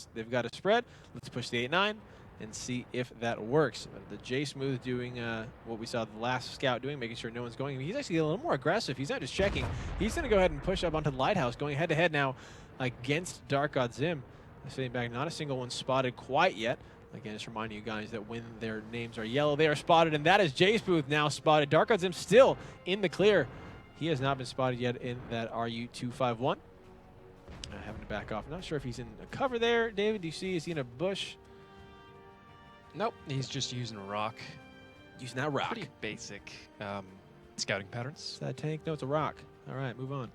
spread. Let's push the 8-9 and see if that works. The J Smooth doing what we saw the last scout doing, making sure no one's going. I mean, he's actually a little more aggressive. He's not just checking. He's going to go ahead and push up onto the Lighthouse, going head to head now against Dark God Zim. Sitting back, not a single one spotted quite yet. Again, just reminding you guys that when their names are yellow, they are spotted, and that is J Smooth now spotted. Dark God Zim still in the clear. He has not been spotted yet in that RU-251. Having to back off. Not sure if he's in a cover there. David, do you see? Is he in a bush? Nope, he's just using a rock. Using that rock. Pretty basic scouting patterns. Is that a tank? No, it's a rock. All right, move on.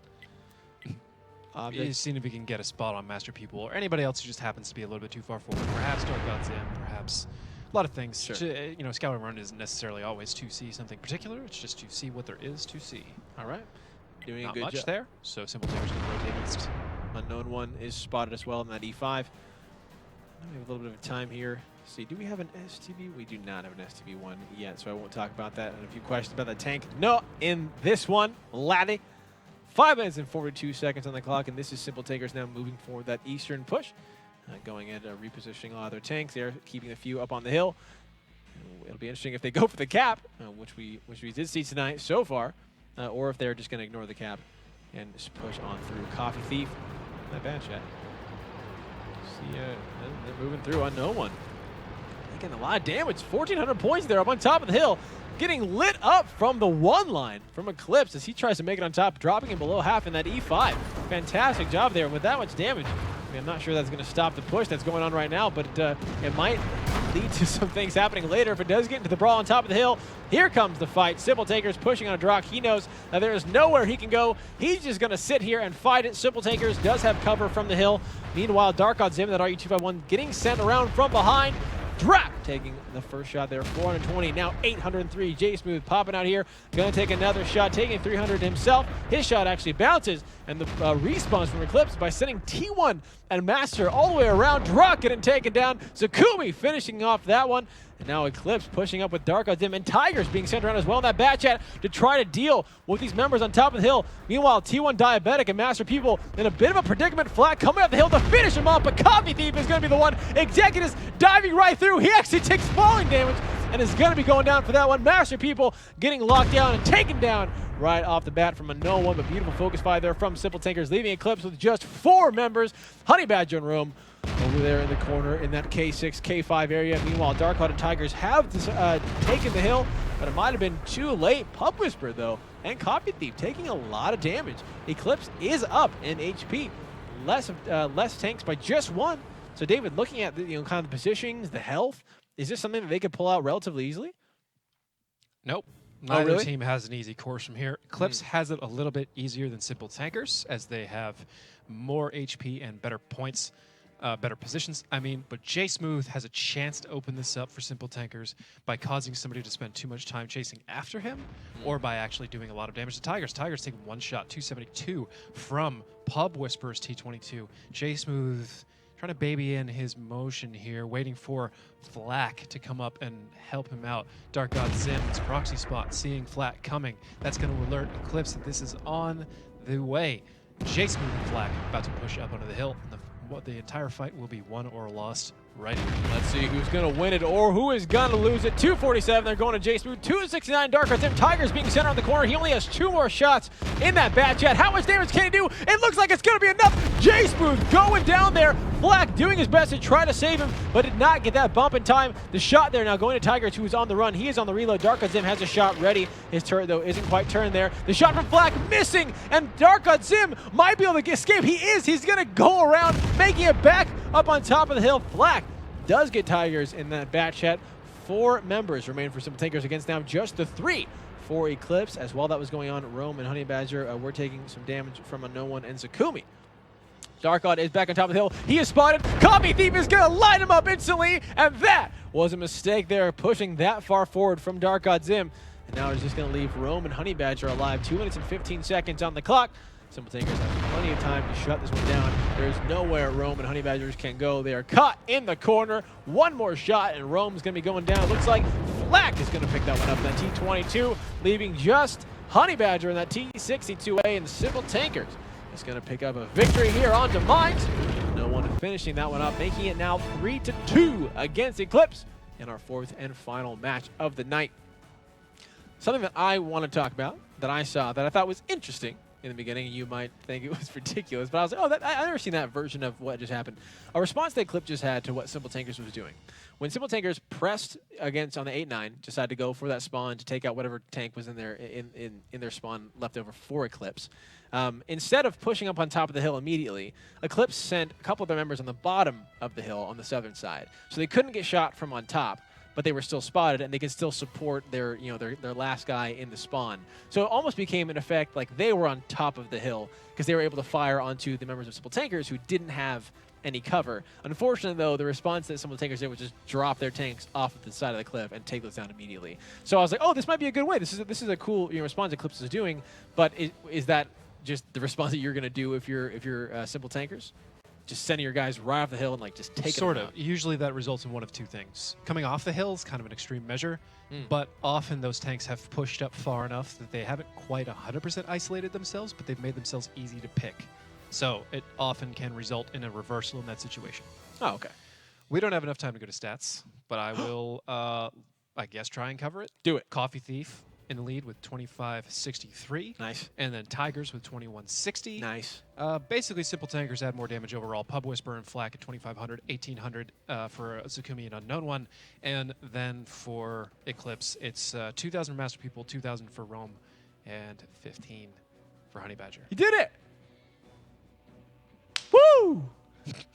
He's seeing if he can get a spot on Master People or anybody else who just happens to be a little bit too far forward. Perhaps Dark God's in, perhaps a lot of things. Sure. Scout and run isn't necessarily always to see something particular. It's just to see what there is to see. All right. Doing Not a good much job there, so Simple Tankers can rotate east. Unknown one is spotted as well in that E5. We have a little bit of time here. Let's see, do we have an STB? We do not have an STB1 yet, so I won't talk about that. And a few questions about that tank. No, in this one, laddie. 5 minutes and 42 seconds on the clock, and this is Simple Tankers now moving forward that eastern push. Going in, repositioning a lot of their tanks. They're keeping a few up on the hill. It'll be interesting if they go for the cap, which we did see tonight so far, or if they're just going to ignore the cap and just push on through. Coffee Thief, not bad, chat. See, they're moving through Unknown one. Making a lot of damage. 1,400 points there up on top of the hill. Getting lit up from the one line from Eclipse as he tries to make it on top, dropping him below half in that E5. Fantastic job there with that much damage. I mean, I'm not sure that's going to stop the push that's going on right now, but it might lead to some things happening later if it does get into the brawl on top of the hill. Here comes the fight. Simple Tankers pushing on a Drock. He knows that there is nowhere he can go. He's just going to sit here and fight it. Simple Tankers does have cover from the hill. Meanwhile, Dark God Zim, that RU-251, getting sent around from behind. Drap taking the first shot there, 420, now 803. J Smooth popping out here, gonna take another shot, taking 300 himself. His shot actually bounces, and the respawn from Eclipse by sending T1 and Master all the way around. Drock getting taken down. Zakumi finishing off that one. And now Eclipse pushing up with Dark Dim, and Tigers being sent around as well in that bat chat to try to deal with these members on top of the hill. Meanwhile, T1 Diabetic and Master People in a bit of a predicament. Flat coming up the hill to finish him off, but Coffee Thief is going to be the one. Executives diving right through. He actually takes falling damage and is going to be going down for that one. Master People getting locked down and taken down right off the bat from a no one, but beautiful focus fire there from Simple Tankers, leaving Eclipse with just 4 members. Honey Badger and Rome over there in the corner in that K6, K5 area. Meanwhile, Dark Hearted Tigers have taken the hill, but it might have been too late. Pub Whisper, though, and Coffee Thief taking a lot of damage. Eclipse is up in HP. Less tanks by just 1. So David, looking at the, kind of the positionings, the health, is this something that they could pull out relatively easily? Nope. Neither really? team has an easy course from here. Eclipse has it a little bit easier than Simple Tankers, as they have more HP and better points, better positions. But J Smooth has a chance to open this up for Simple Tankers by causing somebody to spend too much time chasing after him, or by actually doing a lot of damage to Tigers. Tigers taking one shot, 272 from Pub Whisperer's T22. J Smooth trying to baby in his motion here, waiting for Flak to come up and help him out. Dark God Zim's proxy spot, seeing Flak coming. That's going to alert Eclipse that this is on the way. J Smooth and Flak about to push up onto the hill. The entire fight will be won or lost right here. Let's see who's going to win it or who is going to lose it. 247, they're going to J Smooth. 269, Dark God Zim. Tigers being center on the corner. He only has 2 more shots in that bat jet. How much damage can he do? It looks like it's going to be enough. J Smooth going down there. Flak doing his best to try to save him, but did not get that bump in time. The shot there now going to Tigers, who is on the run. He is on the reload. Dark God Zim has a shot ready. His turret, though, isn't quite turned there. The shot from Flak missing, and Dark God Zim might be able to escape. He is. He's going to go around, making it back up on top of the hill. Flak does get Tigers in that bat chat. 4 members remain for Simple Tankers against now just the 3 for Eclipse. As while that was going on, Rome and Honey Badger were taking some damage from Unknown One and Zakumi. Dark God is back on top of the hill. He is spotted. Copy Thief is going to light him up instantly, and that was a mistake there, pushing that far forward from Dark God Zim. And now it's just going to leave Rome and Honey Badger alive. 2 minutes and 15 seconds on the clock. Simple Tankers have plenty of time to shut this one down. There's nowhere Rome and Honey Badgers can go. They are caught in the corner. 1 more shot, and Rome's going to be going down. Looks like Flak is going to pick that one up in that T22, leaving just Honey Badger in that T62A, and Simple Tankers is going to pick up a victory here on Mines. No one finishing that one up, making it now 3-2 against Eclipse in our 4th and final match of the night. Something that I want to talk about, that I saw, that I thought was interesting in the beginning. You might think it was ridiculous, but I was like, oh, I've never seen that version of what just happened. A response that Eclipse just had to what Simple Tankers was doing. When Simple Tankers pressed against on the 8-9, decided to go for that spawn to take out whatever tank was in their spawn left over for Eclipse. Instead of pushing up on top of the hill immediately, Eclipse sent a couple of their members on the bottom of the hill on the southern side. So they couldn't get shot from on top, but they were still spotted, and they could still support their last guy in the spawn. So it almost became, in effect, like they were on top of the hill because they were able to fire onto the members of Simple Tankers who didn't have any cover. Unfortunately, though, the response that Simple Tankers did was just drop their tanks off of the side of the cliff and take those down immediately. So I was like, oh, this might be a good way. This is a cool response Eclipse is doing, but is that just the response that you're going to do if you're Simple Tankers? Just sending your guys right off the hill and just take sort them of. out. Usually that results in one of 2 things. Coming off the hill is kind of an extreme measure, but often those tanks have pushed up far enough that they haven't quite 100% isolated themselves, but they've made themselves easy to pick. So it often can result in a reversal in that situation. Oh, okay. We don't have enough time to go to stats, but I will, I guess, try and cover it. Do it. Coffee Thief in the lead with 2563. Nice. And then Tigers with 2160. Nice. Basically, Simple Tankers had more damage overall. Pub Whisper and Flak at 2500, 1800 for Zakumi and Unknown One. And then for Eclipse, it's 2,000 Master People, 2,000 for Rome, and 15 for Honey Badger. You did it! Woo!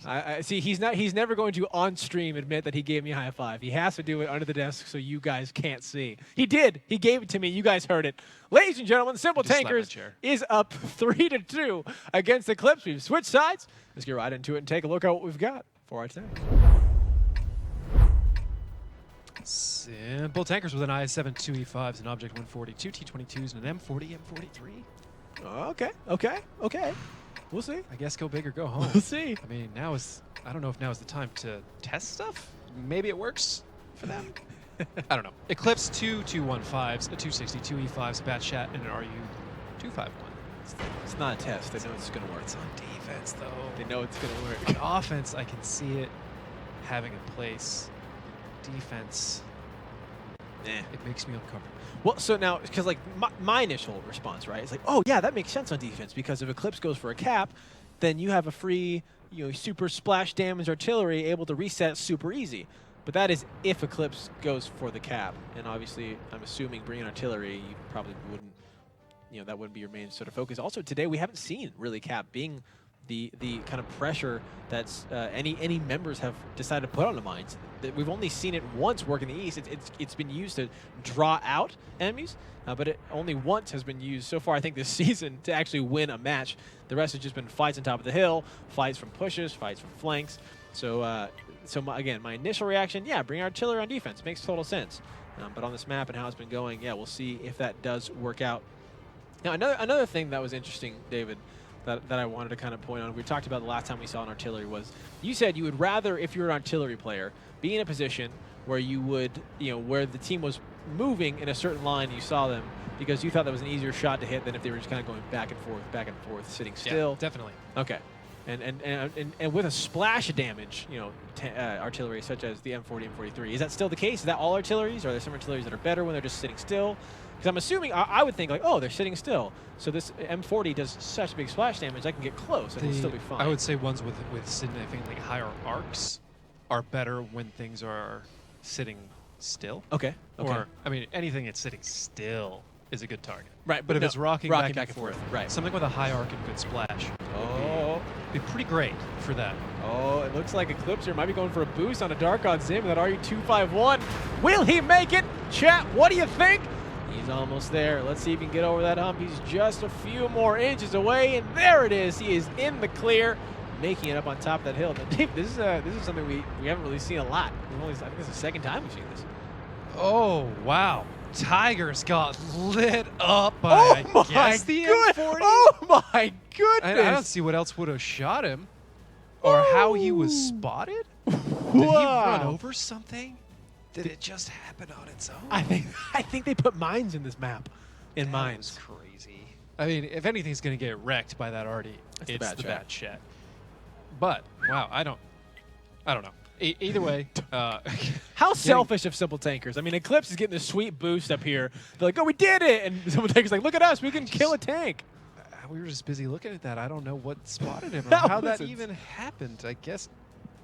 I see. He's never going to on stream admit that he gave me a high five. He has to do it under the desk so you guys can't see. He did. He gave it to me. You guys heard it. Ladies and gentlemen, Simple Tankers is up 3-2 against Eclipse. We've switched sides. Let's get right into it and take a look at what we've got for our tank. Simple Tankers with an IS-7, 2 E5s, an Object 142, T22s, and an M40, M43. Okay. We'll see. I guess go big or go home. We'll see. I mean, I don't know if now is the time to test stuff. Maybe it works for them. I don't know. Eclipse 2 215s, a 260, 2 E5s, a Bat Chat, and an RU 251. It's not a test. They know it's going to work. It's on defense, though. They know it's going to work. On offense, I can see it having a place. Defense, it makes me uncomfortable. Well, so now, because like my initial response, right, is like, oh yeah, that makes sense on defense because if Eclipse goes for a cap, then you have a free, super splash damage artillery able to reset super easy. But that is if Eclipse goes for the cap, and obviously, I'm assuming bringing artillery, you probably wouldn't, that wouldn't be your main sort of focus. Also, today we haven't seen really cap being the kind of pressure that's any members have decided to put on the mines. We've only seen it once work in the East. It's been used to draw out enemies, but it only once has been used so far, I think, this season to actually win a match. The rest has just been fights on top of the hill, fights from pushes, fights from flanks. So, again, my initial reaction, yeah, bring artillery on defense. Makes total sense. But on this map and how it's been going, yeah, we'll see if that does work out. Now, another thing that was interesting, David, that I wanted to kind of point on, we talked about the last time we saw an artillery, was you said you would rather, if you're an artillery player, be in a position where you would, where the team was moving in a certain line, you saw them, because you thought that was an easier shot to hit than if they were just kind of going back and forth, sitting still. Yeah, definitely. Okay. And with a splash of damage, artillery such as the M40, M43, is that still the case? Is that all artilleries? Or are there some artilleries that are better when they're just sitting still? Because I'm assuming, I would think like, oh, they're sitting still. So this M40 does such big splash damage, I can get close and it'll still be fine. I would say ones with significantly higher arcs are better when things are sitting still. Okay. Or, I mean, anything that's sitting still is a good target. Right, but if it's rocking back and forth, forth, right. Something with a high arc and good splash Oh. would be pretty great for that. Oh, it looks like eClipse here might be going for a boost on a Dark God Zim in that RU-251. Will he make it? Chat, what do you think? He's almost there. Let's see if he can get over that hump. He's just a few more inches away, and there it is. He is in the clear, making it up on top of that hill. Now, Dave, this is something we haven't really seen a lot. I think this is the second time we've seen this. Oh, wow. Tigers got lit up by, oh I guess, the M40. Oh, my goodness. I don't see what else would have shot him or how he was spotted. Did he run over something? Did it just happen on its own? I think they put mines in this map. Mines. Crazy. I mean, if anything's going to get wrecked by that arty, it's the bad chat. But, wow, I don't know. Either way. How selfish of Simple Tankers. I mean, eClipse is getting this sweet boost up here. They're like, oh, we did it. And Simple Tankers like, look at us. We can kill a tank. We were just busy looking at that. I don't know what spotted him or That how was that even happened. I guess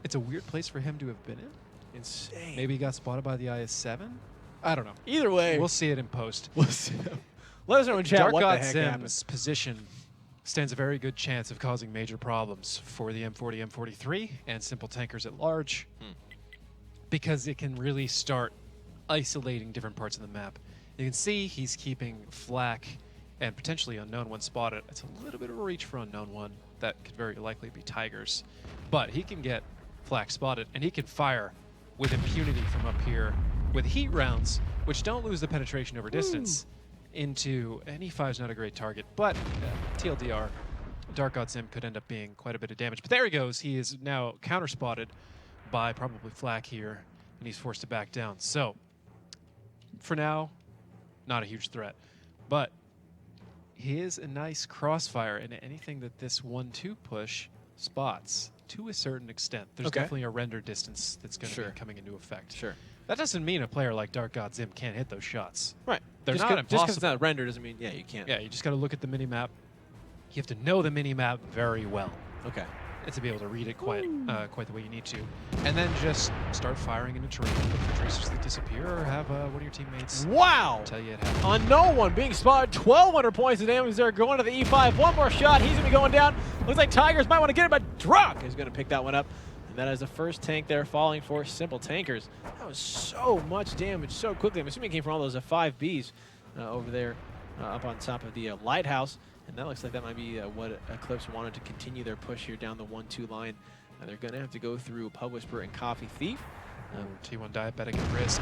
it's a weird place for him to have been in. Insane. Maybe he got spotted by the IS-7? I don't know. Either way. We'll see it in post. We'll see. Let us know in chat Dark what God the heck Zim's happened. position stands a very good chance of causing major problems for the M40, M43, and Simple Tankers at large, because it can really start isolating different parts of the map. You can see he's keeping Flak and potentially Unknown One spotted. It's a little bit of a reach for Unknown One. That could very likely be Tigers. But he can get Flak spotted, and he can fire with impunity from up here with heat rounds, which don't lose the penetration over distance into, and E5's not a great target, but TLDR, Dark God Zim could end up being quite a bit of damage. But there he goes. He is now counter-spotted by probably Flak here, and he's forced to back down. So, for now, not a huge threat. But he is a nice crossfire, and anything that this 1-2 push spots to a certain extent. There's definitely a render distance that's going to be coming into effect. Sure. That doesn't mean a player like Dark God Zim can't hit those shots. Right. They're just not impossible. Just because it's not rendered doesn't mean, you can't. Yeah, you just got to look at the mini-map. You have to know the mini-map very well. Okay. And to be able to read it quite the way you need to. And then just start firing into terrain. Look for tracers that disappear, or have one of your teammates tell you it happened. Unknown One being spotted. 1,200 points of damage there. Going to the E5. One more shot. He's going to be going down. Looks like Tigers might want to get it, but Druck is going to pick that one up. And that is the first tank there falling for Simple Tankers. That was so much damage so quickly. I'm assuming it came from all those 5Bs over there up on top of the lighthouse. And that looks like that might be what eClipse wanted to continue their push here down the 1-2 line. They're going to have to go through Pub Whisperer and Coffee Thief. T1 Diabetic at risk.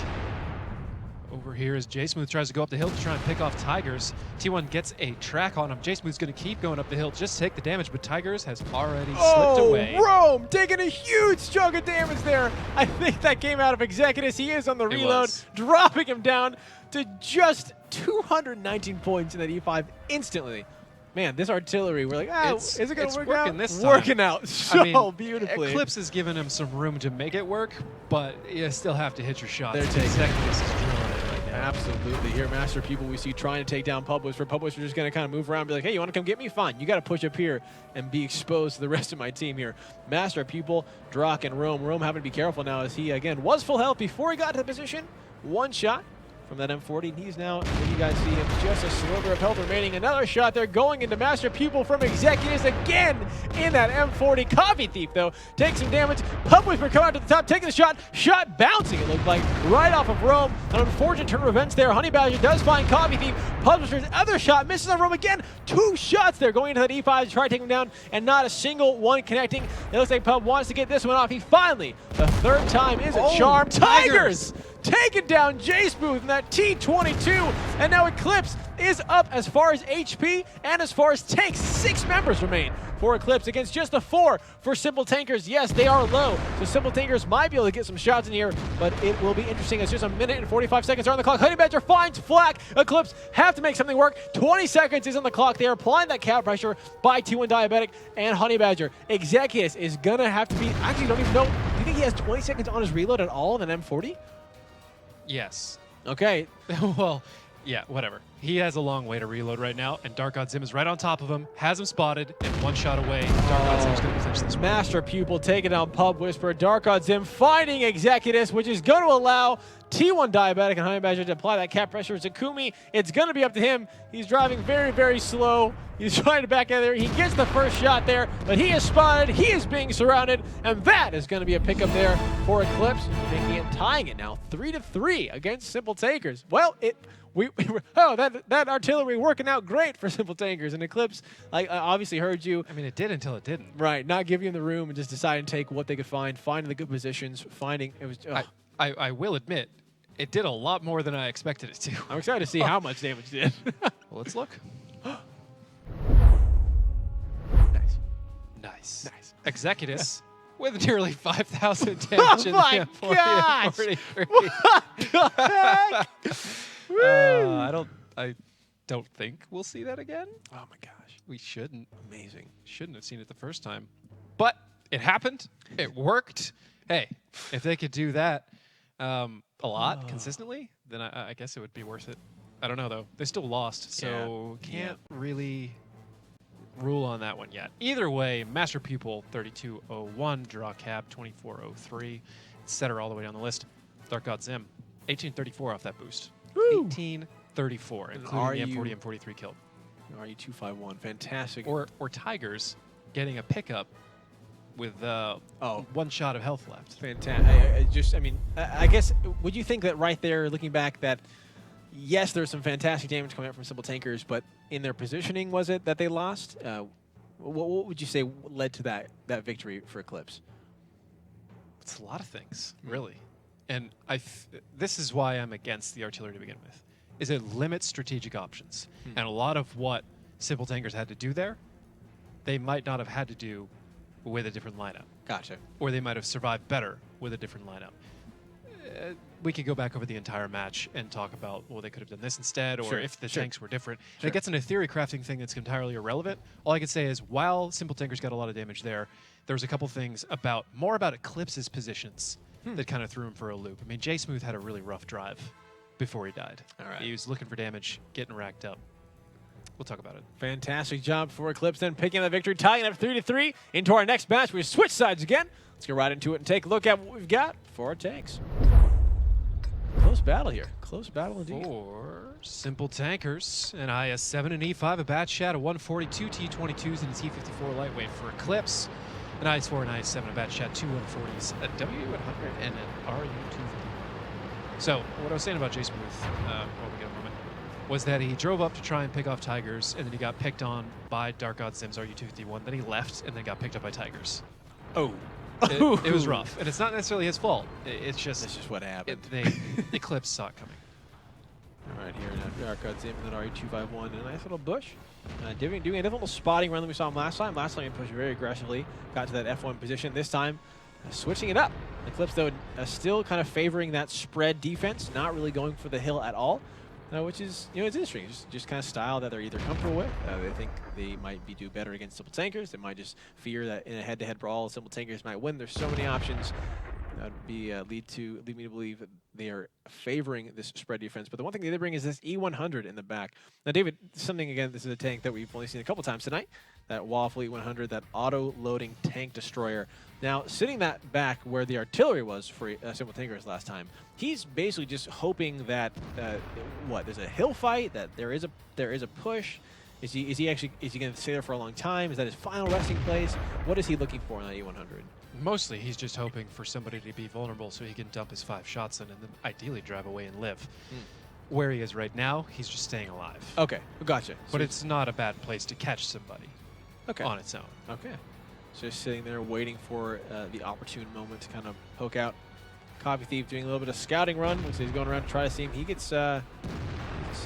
Over here as J-Smooth tries to go up the hill to try and pick off Tigers. T1 gets a track on him. J-Smooth's going to keep going up the hill, just take the damage, but Tigers has already slipped away. Rome taking a huge chunk of damage there. I think that came out of Executus. He is on the reload, dropping him down to just 219 points in that E5 instantly. Man, this artillery, we're like, is it going to work out? This time. Working out so beautifully. eClipse has given him some room to make it work, but you still have to hit your shots. They're taking Executus is drilling it right now. Absolutely. Here, Master People we see trying to take down Pub Whisperer. Pub Whisperer just going to kind of move around and be like, hey, you want to come get me? Fine. You got to push up here and be exposed to the rest of my team here. Master People, Drock, and Rome. Rome having to be careful now as he, again, was full health before he got to the position. One shot from that M40. He's now, you guys see him, just a sliver of health remaining. Another shot there going into Master Pupil from Executus again in that M40. Coffee Thief, though, takes some damage. Pub Whisper coming out to the top, taking the shot. Shot bouncing, it looked like, right off of Rome. An unfortunate turn of events there. Honey Badger does find Coffee Thief. Pub Whisper's other shot misses on Rome again. 2 shots there going into that E5 to try to take him down, and not a single one connecting. It looks like Pub wants to get this one off. He finally, the 3rd time is a charm. Tigers taking down J-Smooth in that T22, and now eClipse is up as far as HP and as far as tanks. 6 members remain for eClipse against just the 4 for Simple Tankers. Yes, they are low, so Simple Tankers might be able to get some shots in here, but it will be interesting as just 1 minute and 45 seconds are on the clock. Honey Badger finds Flak. eClipse have to make something work. 20 seconds is on the clock. They are applying that cap pressure by T1 Diabetic and Honey Badger. Executus is gonna have to be, actually don't even know, do you think he has 20 seconds on his reload at all in an M40? Yes. Okay. Well, yeah, whatever. He has a long way to reload right now, and Dark God Zim is right on top of him, has him spotted, and 1 shot away. Dark God Zim's going to finish this one. Master Pupil taking down Pub Whisper. Dark God Zim finding Executus, which is going to allow T1 Diabetic and Honey Badger to apply that cap pressure. Zakumi, it's going to be up to him. He's driving very, very slow. He's trying to back out of there. He gets the first shot there, but he is spotted. He is being surrounded, and that is going to be a pickup there for eClipse, making it, tying it now 3-3 against Simple Tankers. Well, that artillery working out great for Simple Tankers, and eClipse, I obviously heard you. I mean, it did until it didn't. Right, not giving him the room and just deciding to take what they could find, finding the good positions, finding it was. I will admit, it did a lot more than I expected it to. I'm excited to see how much damage it did. Well, let's look. Nice. Nice. Nice. Executus with nearly 5,000 damage in my the gosh! 43. What the heck? I don't think we'll see that again. Oh my gosh. We shouldn't. Amazing. Shouldn't have seen it the first time. But it happened. It worked. Hey, if they could do that a lot consistently, then I guess it would be worth it. I don't know, though. They still lost, so can't really rule on that one yet. Either way, Master Pupil 3201, Draw Cab 2403, etc. all the way down the list. Dark God Zim 1834 off that boost. Woo! 1834, including the M40 and M43 killed. RU251, fantastic. Or Tigers getting a pickup with 1 shot of health left. Fantastic. I guess, would you think that right there, looking back, that yes, there's some fantastic damage coming out from Simple Tankers, but in their positioning, was it that they lost? What would you say led to that victory for eClipse? It's a lot of things, really. And this is why I'm against the artillery to begin with, is it limits strategic options. And a lot of what Simple Tankers had to do there, they might not have had to do with a different lineup. Gotcha. Or they might have survived better with a different lineup. We could go back over the entire match and talk about, well, they could have done this instead, or if the tanks were different. And it gets into a theory crafting thing that's entirely irrelevant. All I could say is, while Simple Tankers got a lot of damage there was a couple things more about eClipse's positions that kind of threw him for a loop. I mean, J-Smooth had a really rough drive before he died. All right. He was looking for damage, getting racked up. We'll talk about it. Fantastic job for eClipse then, picking up the victory, tying up 3-3 into our next match. We switch sides again. Let's get right into it and take a look at what we've got for our tanks. Close battle here. Close battle indeed. For Simple Tankers, an IS-7 and E5, a Bat Shat, a 142 T-22s, and a T-54 lightweight. For Eclipse, an IS-4 and IS-7, a Bat Shat, 2 140s, a W100, and an RU-251. So, what I was saying about J-Smooth, while we get a moment, was that he drove up to try and pick off Tigers, and then he got picked on by Dark God Zim's RU-251. Then he left, and then got picked up by Tigers. Oh. It was rough, and it's not necessarily his fault. It's just what happened. Eclipse saw it coming. All right, here now, Dark God Zim and then RU251 and a nice little bush. Doing a different little spotting run than we saw him last time. Last time he pushed very aggressively, got to that F1 position. This time, switching it up. Eclipse, though, still kind of favoring that spread defense, not really going for the hill at all, which is, it's interesting. Just kind of style that they're either comfortable with. They think they might do better against Simple Tankers. They might just fear that in a head-to-head brawl, Simple Tankers might win. There's so many options. That would be lead me to believe that they are favoring this spread defense. But the one thing they did bring is this E100 in the back. Now, David, something again. This is a tank that we've only seen a couple times tonight. That Waffle E100, that auto-loading tank destroyer. Now, sitting that back where the artillery was for Simple Tinkers last time, he's basically just hoping that there's a hill fight, that there is a push. Is he going to stay there for a long time? Is that his final resting place? What is he looking for in that E100? Mostly, he's just hoping for somebody to be vulnerable so he can dump his 5 shots in and then ideally drive away and live. Where he is right now, he's just staying alive. Okay, gotcha. But it's not a bad place to catch somebody on its own. Okay. So just sitting there waiting for the opportune moment to kind of poke out. Coffee Thief doing a little bit of scouting run. Looks like he's going around to try to see if he gets see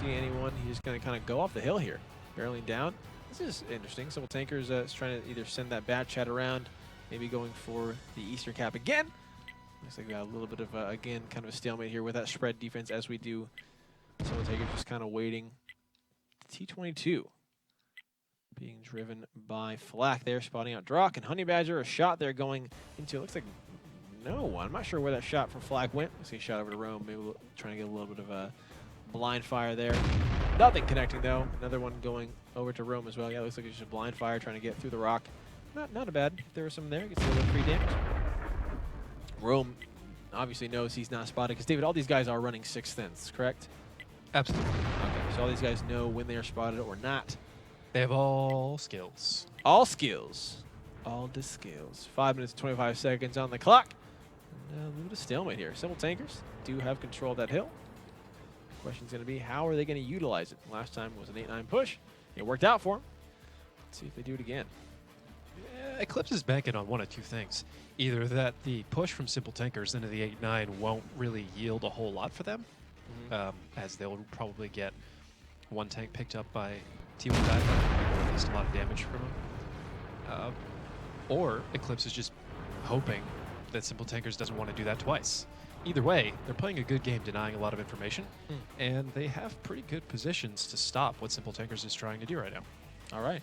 anyone. He's just going to kind of go off the hill here. Barreling down. This is interesting. Simple Tankers is trying to either send that bat chat around, maybe going for the Eastern cap again. Looks like we got a little bit of, again, kind of a stalemate here with that spread defense as we do. Simple Tankers just kind of waiting. T22 being driven by Flack there, spotting out Drock and Honey Badger. A shot there going into, it looks like no one. I'm not sure where that shot from Flack went. Let's see, shot over to Rome. Maybe we'll trying to get a little bit of a blind fire there. Nothing connecting though. Another one going over to Rome as well. Yeah, looks like it's just a blind fire trying to get through the rock. Not a bad. If there was some there, gets a little bit of free damage. Rome obviously knows he's not spotted because David, all these guys are running 6 thinths, correct? Absolutely. Okay, so all these guys know when they are spotted or not. They have all skills. All skills. All the skills. 5 minutes, 25 seconds on the clock. And a little bit of stalemate here. Simple Tankers do have control of that hill. Question's going to be, how are they going to utilize it? Last time was an 8-9 push. It worked out for them. Let's see if they do it again. eClipse is banking on one of two things. Either that the push from Simple Tankers into the 8-9 won't really yield a whole lot for them, as they'll probably get one tank picked up by T1 back, or at least a lot of damage from them. Or eClipse is just hoping that Simple Tankers doesn't want to do that twice. Either way, they're playing a good game, denying a lot of information, and they have pretty good positions to stop what Simple Tankers is trying to do right now. All right.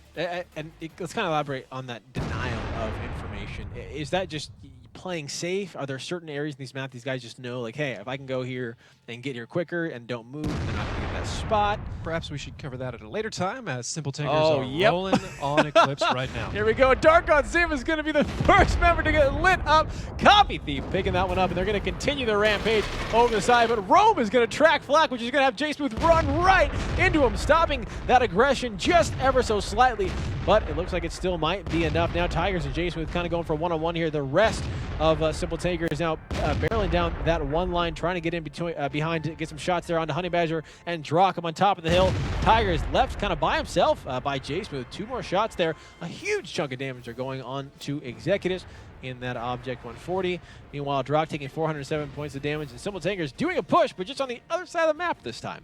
And let's kind of elaborate on that denial of information. Is that just playing safe? Are there certain areas in these maps these guys just know, like, hey, if I can go here and get here quicker and don't move, they're not going to get that spot? Perhaps we should cover that at a later time, as Simple Tankers are rolling on eClipse right now. Here we go. Dark on Sim is going to be the first member to get lit up. Coffee Thief picking that one up, and they're going to continue their rampage over the side. But Rome is going to track Flack, which is going to have J Smooth run right into him, stopping that aggression just ever so slightly. But it looks like it still might be enough. Now Tigers and J Smooth kind of going for one-on-one here. The rest of Simple Tankers now barreling down that one line, trying to get in between, behind to get some shots there onto Honey Badger and Drock him on top of the hill. Tigers left kind of by himself by J Smooth. 2 more shots there. A huge chunk of damage are going on to Executives in that Object 140. Meanwhile, Drock taking 407 points of damage, and Simple Tankers doing a push, but just on the other side of the map this time.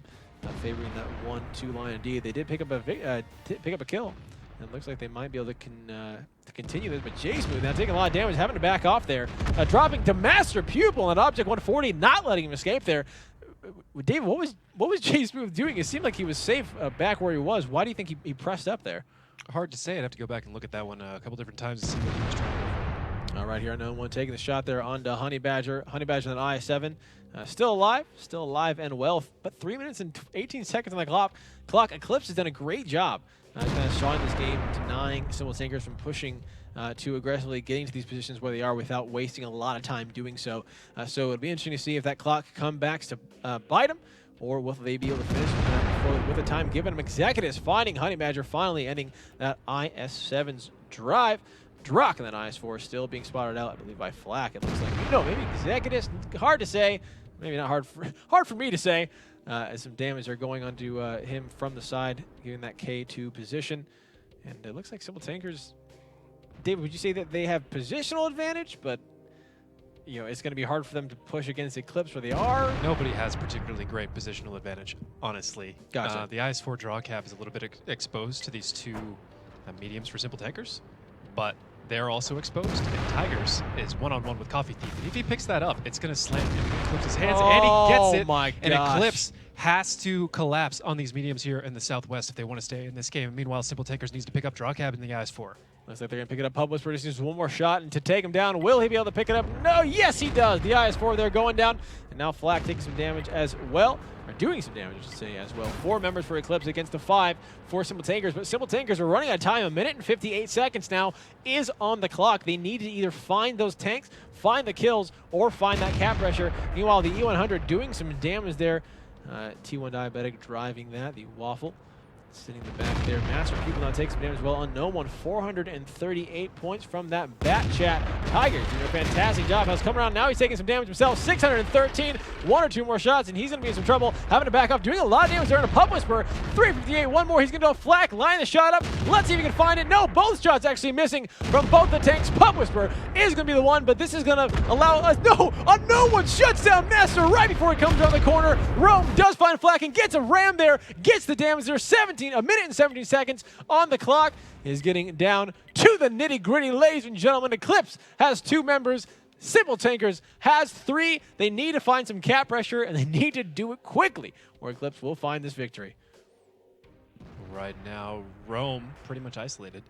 Favoring that 1-2 line indeed. They did pick up a kill. And it looks like they might be able to continue this, but J Smooth now taking a lot of damage, having to back off there. Dropping to Master Pupil on Object 140, not letting him escape there. David, what was J Smooth doing? It seemed like he was safe back where he was. Why do you think he pressed up there? Hard to say. I'd have to go back and look at that one a couple different times to see what he was trying to do. All right, here unknown one taking the shot there onto Honey Badger. Honey Badger on I-7. Still alive and well, but 3 minutes and 18 seconds on the clock. eClipse has done a great job kind of showing this game, denying Simple Tankers from pushing to aggressively getting to these positions where they are without wasting a lot of time doing so. So it'll be interesting to see if that clock comebacks to bite them, or will they be able to finish with the time given them. Executives finding Honey Badger, finally ending that IS-7's drive. Drock and then IS-4 still being spotted out, I believe, by Flack. It looks like, maybe Executives, hard to say. Maybe not hard for me to say, as some damage are going onto him from the side, giving that K2 position. And it looks like Simple Tankers, David, would you say that they have positional advantage, but it's going to be hard for them to push against eClipse where they are? Nobody has particularly great positional advantage, honestly. Gotcha. The IS-4 draw cap is a little bit exposed to these 2 mediums for Simple Tankers, but they're also exposed, and Tigers is one-on-one with Coffee Thief. And if he picks that up, it's going to slam into Eclipse's hands, and he gets it. My and gosh. Eclipse has to collapse on these mediums here in the Southwest if they want to stay in this game. Meanwhile, Simple Tankers needs to pick up draw cab in the IS-4. Looks like they're going to pick it up. Pub Whisperer just needs one more shot and to take him down. Will he be able to pick it up? No, yes he does. The IS-4 there going down. And now Flak taking some damage as well. Or doing some damage, I should say, as well. 4 members for eClipse against the 5 for Simple Tankers. But Simple Tankers are running out of time. 1 minute and 58 seconds now is on the clock. They need to either find those tanks, find the kills, or find that cap pressure. Meanwhile, the E100 doing some damage there. T1 Diabetic driving that. The Waffle sitting in the back there. Master Pupil now takes some damage as well. Unknown one, 438 points from that Bat Chat. Tigers doing a fantastic job. Has come around now. He's taking some damage himself. 613, 1 or 2 more shots, and he's going to be in some trouble. Having to back off, doing a lot of damage there in a Pub Whisperer. 358, 1 more. He's going to go Flak, line the shot up. Let's see if he can find it. No, both shots actually missing from both the tanks. Pub Whisperer is going to be the one, but this is going to allow us. No, no one shuts down Master right before he comes around the corner. Rome does find Flak and gets a ram there. Gets the damage there. 1 minute and 17 seconds on the clock. Is getting down to the nitty-gritty, ladies and gentlemen. eClipse has 2 members. Simple Tankers has 3. They need to find some cap pressure, and they need to do it quickly, or eClipse will find this victory. Right now, Rome pretty much isolated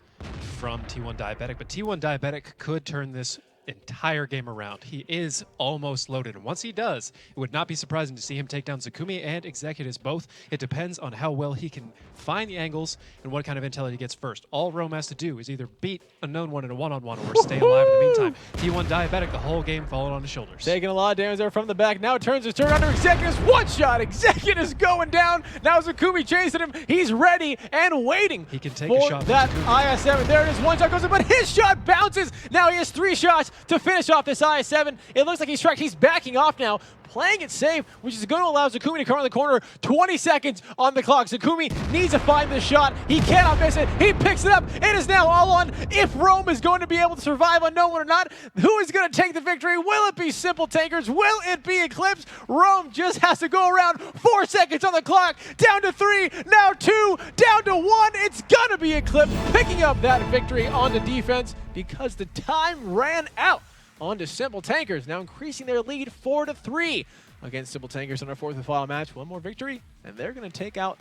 from T1 Diabetic, but T1 Diabetic could turn this entire game around. He is almost loaded, and once he does, it would not be surprising to see him take down Zakumi and Executus both. It depends on how well he can find the angles and what kind of intel he gets first. All Rome has to do is either beat Unknown One in a one-on-one or stay alive in the meantime. T1 Diabetic, the whole game falling on his shoulders. Taking a lot of damage there from the back. Now turns his turn under Executus. One shot. Executus going down. Now Zakumi chasing him. He's ready and waiting. He can take for a shot. That IS-7. There it is. One shot goes in, but his shot bounces. Now he has 3 shots to finish off this IS-7. It looks like he's tracked. He's backing off now, playing it safe, which is going to allow Zakumi to come around the corner. 20 seconds on the clock. Zakumi needs to find this shot. He cannot miss it. He picks it up. It is now all on if Rome is going to be able to survive Unknown One or not. Who is going to take the victory? Will it be Simple Tankers? Will it be eClipse? Rome just has to go around. 4 seconds on the clock. Down to 3. Now 2. Down to 1. It's going to be eClipse picking up that victory on the defense because the time ran out. On to Simple Tankers, now increasing their lead 4-3 against Simple Tankers on our 4th and final match. One more victory, and they're going to take out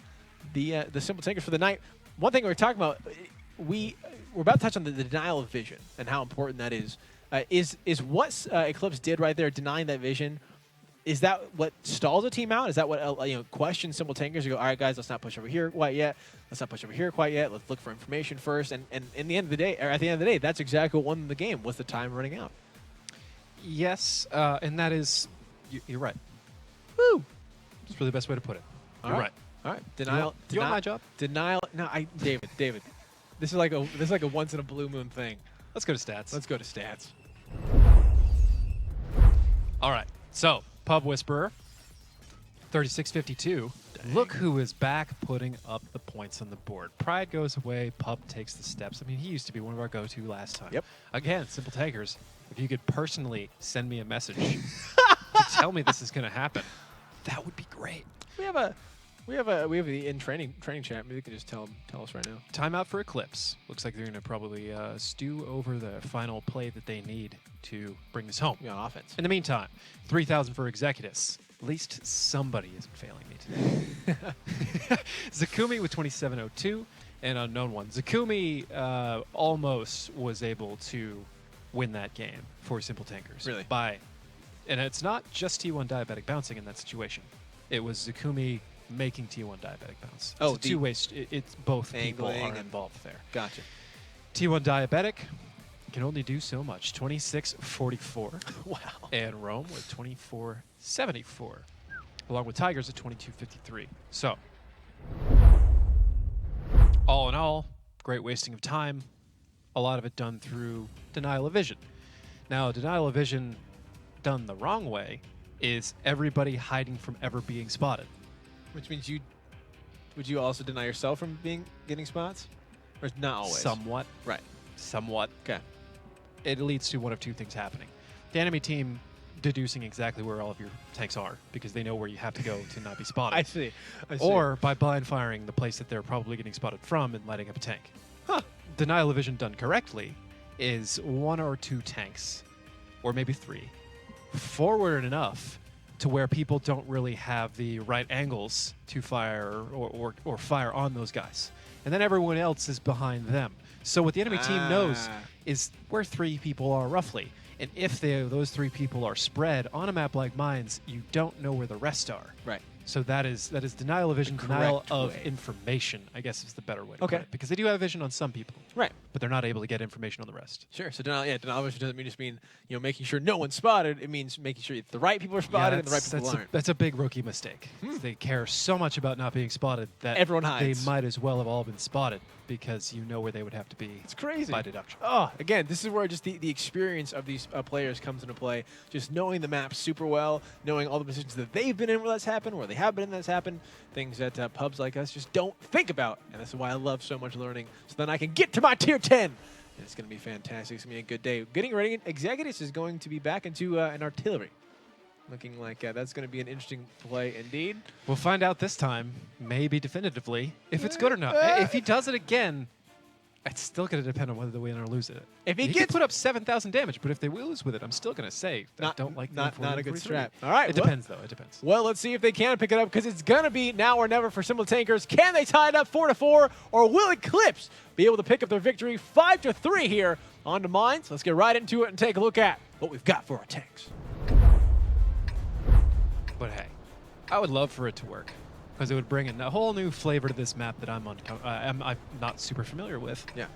the Simple Tankers for the night. One thing we were talking about, we're about to touch on the denial of vision and how important that is. Is what eClipse did right there, denying that vision, is that what stalls a team out? Is that what questions Simple Tankers? You go, all right, guys, let's not push over here quite yet. Let's not push over here quite yet. Let's look for information first. And in the end of the day, or at the end of the day, that's exactly what won the game was the time running out. Yes, and that is, you're right. Woo! That's really the best way to put it. You're right. All right. Denial. You want my job? Denial. No, David. This is like a once in a blue moon thing. Let's go to stats. Let's go to stats. All right. So, Pub Whisperer, 36-52. Look who is back putting up the points on the board. Pride goes away. Pub takes the steps. I mean, he used to be one of our go-to last time. Yep. Again, Simple Tankers, if you could personally send me a message to tell me this is going to happen, that would be great. We have the in training chat. Maybe you can just tell us right now. Timeout for eClipse. Looks like they're going to probably stew over the final play that they need to bring this home. On offense. In the meantime, 3,000 for Executus. At least somebody isn't failing me today. Zakumi with 27.02 and Unknown One. Zakumi almost was able to win that game for Simple Tankers. Really? And it's not just T1 Diabetic bouncing in that situation. It was Zakumi making T1 Diabetic bounce. Oh, it's a two-way. It's both people angling are involved there. Gotcha. T1 Diabetic can only do so much. 26.44. Wow. And Rome with 24.74, along with Tigers at 22.53. So, all in all, great wasting of time. A lot of it done through denial of vision. Now, denial of vision done the wrong way is everybody hiding from ever being spotted. Which means would you also deny yourself from getting spots? Or not always? Somewhat. Right. Somewhat. Okay. It leads to one of two things happening. The enemy team deducing exactly where all of your tanks are because they know where you have to go to not be spotted. I see. Or by blind firing the place that they're probably getting spotted from and lighting up a tank. Huh. Denial of vision done correctly is 1 or 2 tanks, or maybe 3, forward enough to where people don't really have the right angles to fire or fire on those guys. And then everyone else is behind them. So what the enemy team knows is where 3 people are roughly. And if those 3 people are spread on a map like Mines, you don't know where the rest are. Right. So that is denial of vision, The denial correct of way. information, I guess is the better way to Okay. put it. Because they do have vision on some people, Right. but they're not able to get information on the rest. Sure. So denial of vision doesn't just mean making sure no one's spotted. It means making sure the right people are spotted and the right people aren't. That's a big rookie mistake. They care so much about not being spotted that Everyone hides. they might as well have all been spotted because you know where they would have to be. It's crazy. By deduction. Oh, again, this is where just the experience of these players comes into play. Just knowing the map super well, knowing all the positions that they've been in where that's happened, where they have been in that's happened, things that pubs like us just don't think about. And this is why I love so much learning, so then I can get to my tier 10. And it's going to be fantastic. It's going to be a good day. Getting ready, Executus is going to be back into an artillery. Looking like that's going to be an interesting play indeed. We'll find out this time, maybe definitively, if it's good or not. If he does it again, it's still going to depend on whether they win or lose it. If he could gets put up 7,000 damage, but if they lose with it, I'm still going to say I don't like not the a good 43. strat. All right, It depends, though. It depends. Well, let's see if they can pick it up, because it's going to be now or never for Simple Tankers. Can they tie it up 4-4, or will eClipse be able to pick up their victory 5-3 here on to Mines? Let's get right into it and take a look at what we've got for our tanks. But hey, I would love for it to work, because it would bring in a whole new flavor to this map that I'm not super familiar with. Yeah,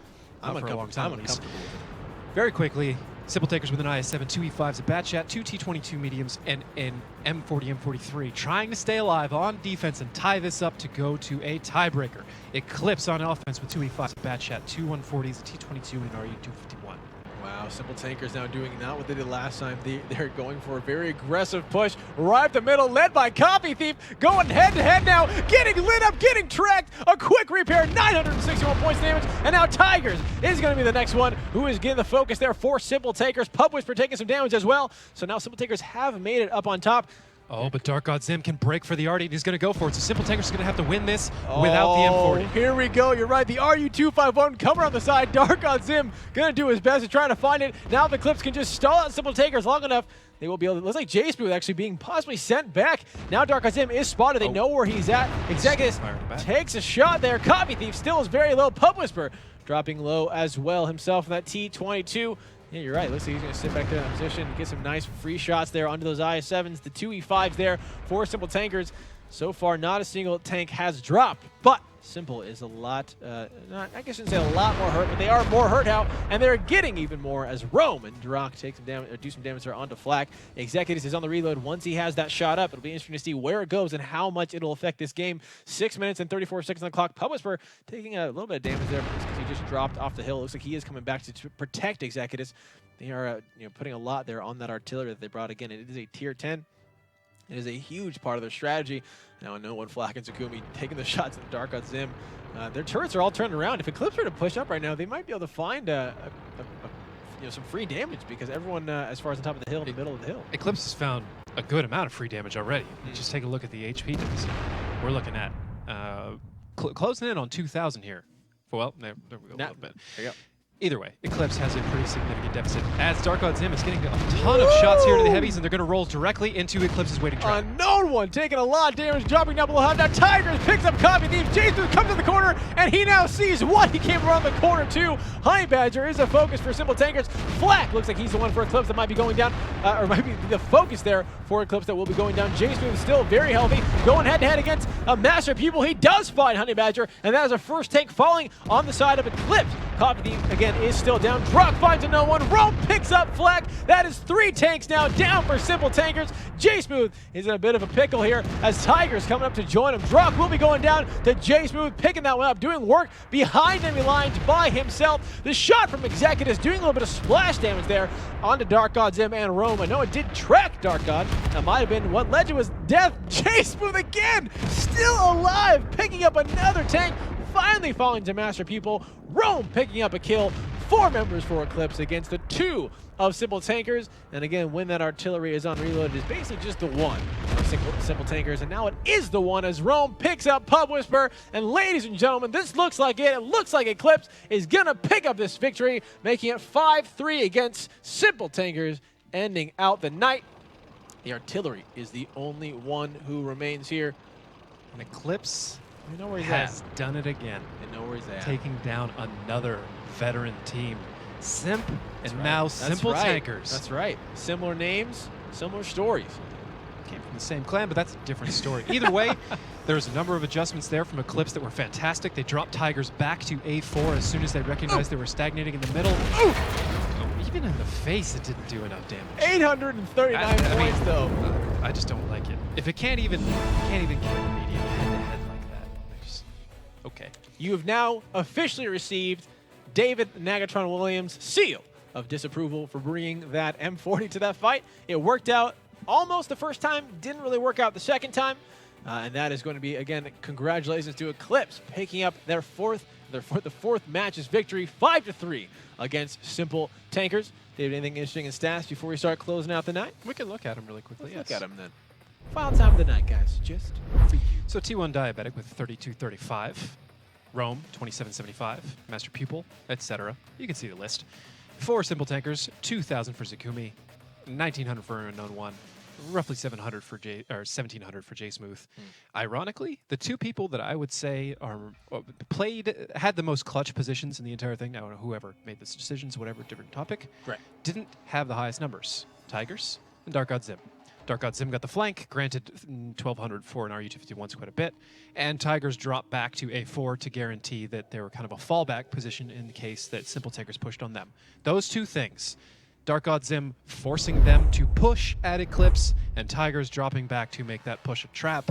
Not for a long time, I'm at least. uncomfortable with it. Very quickly, Simple Takers with an IS-7, 2 E5s, a Batchat, 2 T-22 mediums, and an M40, M43, trying to stay alive on defense and tie this up to go to a tiebreaker. eClipse on offense with 2 E5s, a Batchat, 2 140s, a T-22, and an RU-251. Wow, Simple Tankers now doing not what they did last time. They're going for a very aggressive push right up the middle, led by Copy Thief, going head-to-head now, getting lit up, getting tracked, a quick repair, 961 points damage, and now Tigers is going to be the next one who is getting the focus there for Simple Takers. Pub Whisper taking some damage as well, so now Simple Takers have made it up on top. Oh, but Dark God Zim can break for the Artie, and he's going to go for it. So Simple Tankers is going to have to win this without the M40. Here we go. You're right. The RU-251 coming on the side. Dark on Zim going to do his best to try to find it. Now the Clips can just stall out Simple Takers long enough. They will be able to. Looks like J-Smooth actually being possibly sent back. Now Dark on Zim is spotted. They know where he's at. Executus takes a shot there. Copy Thief still is very low. Pub Whisper dropping low as well himself in that T-22. Yeah, you're right. Looks like he's going to sit back there in that position, get some nice free shots there onto those IS-7s. The 2 E5s there for Simple Tankers. So far, not a single tank has dropped, but Simple is a lot, I guess I shouldn't say a lot more hurt, but they are more hurt now, and they're getting even more as Rome and Drock take some damage, do some damage there onto Flak. Executus is on the reload. Once he has that shot up, it'll be interesting to see where it goes and how much it'll affect this game. 6 minutes and 34 seconds on the clock. Pub Whisper taking a little bit of damage there because he just dropped off the hill. Looks like he is coming back to protect Executus. They are putting a lot there on that artillery that they brought. Again, it is a tier 10. It is a huge part of their strategy. Now I know when Flak and Tsukumi taking the shots at the Dark on Zim. Their turrets are all turned around. If eClipse were to push up right now, they might be able to find some free damage, because everyone as far as on top of the hill, in the middle of the hill. eClipse has found a good amount of free damage already. Just take a look at the HP deficit. We're looking at closing in on 2,000 here. Well, there we go a little bit. There you go. Either way, eClipse has a pretty significant deficit, as Dark God Zim is getting a ton of shots here to the heavies, and they're going to roll directly into eClipse's waiting trap. Unknown one taking a lot of damage, dropping down below. Now Tigers picks up Copy Thief. Jason comes to the corner, and he now sees what he came around the corner to. Honey Badger is a focus for Simple Tankers. Flak looks like he's the one for eClipse that might be going down, or might be the focus there for eClipse that will be going down. Jason is still very healthy, going head-to-head against a Master Pupil. He does find Honey Badger, and that is a first tank falling on the side of eClipse. Copy Thief, again, is still down. Drock finds a no one. Rome picks up Flak. That is 3 tanks now down for Simple Tankers. J-Smooth is in a bit of a pickle here as Tigers coming up to join him. Drock will be going down to J-Smooth, picking that one up, doing work behind enemy lines by himself. The shot from Executus doing a little bit of splash damage there onto Dark God Zim and Rome. I know it did track Dark God. That might have been what led to his death. J-Smooth again, still alive, picking up another tank. Finally falling to Master Pupil. Rome picking up a kill. 4 members for eClipse against the 2 of Simple Tankers. And again, when that artillery is on reload, it is basically just the 1 of Simple Tankers. And now it is the 1 as Rome picks up Pub Whisper. And ladies and gentlemen, this looks like it. It looks like eClipse is going to pick up this victory, making it 5-3 against Simple Tankers, ending out the night. The artillery is the only one who remains here. And eClipse You know where he's has at. done it again. You know where he's at. Taking down another veteran team. Simp That's and right. now That's Simple right. Tankers. That's right. Similar names, similar stories. Came from the same clan, but that's a different story. Either way, there's a number of adjustments there from Eclipse that were fantastic. They dropped Tigers back to A4 as soon as they recognized they were stagnating in the middle. Even in the face, it didn't do enough damage. 839 points, though. I just don't like it. If it can't even kill a medium head-to-head like that, okay. You have now officially received David Nagatron Williams' seal of disapproval for bringing that M40 to that fight. It worked out almost the first time, didn't really work out the second time. And that is going to be, again, congratulations to Eclipse picking up the fourth match's victory, 5-3 against Simple Tankers. David, anything interesting in stats before we start closing out the night? We can look at them really quickly. Let's look at them then. Final time of the night, guys. Just for you. So T1 Diabetic with 3235, Rome 2775, Master Pupil, etc. You can see the list. 4 Simple Tankers, 2,000 for Zakumi, 1,900 for Unknown One, roughly 700 for 1,700 for J Smooth. Ironically, the two people that I would say had the most clutch positions in the entire thing. I don't know whoever made this decisions, whatever, different topic. Right. Didn't have the highest numbers. Tigers and Dark God Zim. Dark God Zim got the flank, granted 1,200 for an RU-251's quite a bit, and Tigers dropped back to A4 to guarantee that they were kind of a fallback position in the case that Simple Tankers pushed on them. Those two things, Dark God Zim forcing them to push at Eclipse, and Tigers dropping back to make that push a trap.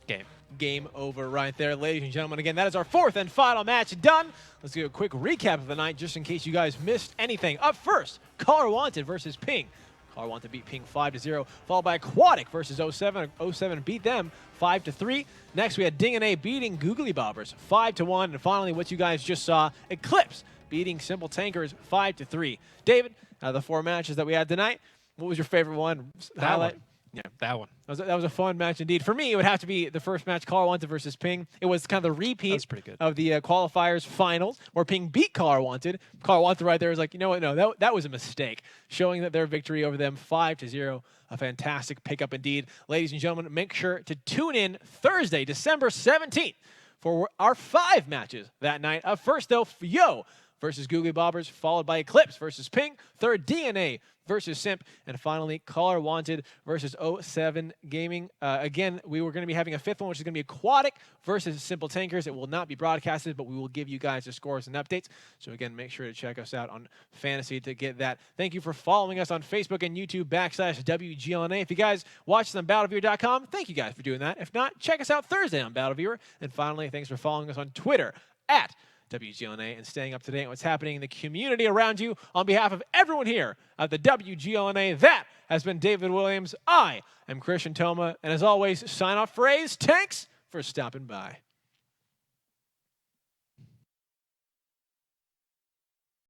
Game Yeah, that one. That was a fun match indeed. For me, it would have to be the first match, Caller Wanted versus Ping. It was kind of the repeat of the qualifiers finals, where Ping beat Caller Wanted. Caller Wanted right there was like, you know what? No, that was a mistake, showing that their victory over them 5-0. A fantastic pickup indeed. Ladies and gentlemen, make sure to tune in Thursday, December 17th, for our 5 matches that night. Up first, though, Yo versus Googly Bobbers, followed by Eclipse versus Ping. Third, DNA versus Simp. And finally, Caller Wanted versus 07 Gaming. Again, we were going to be having a 5th one, which is going to be Aquatic versus Simple Tankers. It will not be broadcasted, but we will give you guys the scores and updates. So again, make sure to check us out on Fantasy to get that. Thank you for following us on Facebook and YouTube /WGLNA. If you guys watch us on BattleViewer.com, thank you guys for doing that. If not, check us out Thursday on BattleViewer. And finally, thanks for following us on Twitter @WGLNA and staying up to date on what's happening in the community around you. On behalf of everyone here at the WGLNA, that has been David Williams. I am Christian Toma, and as always, sign off phrase, thanks for stopping by.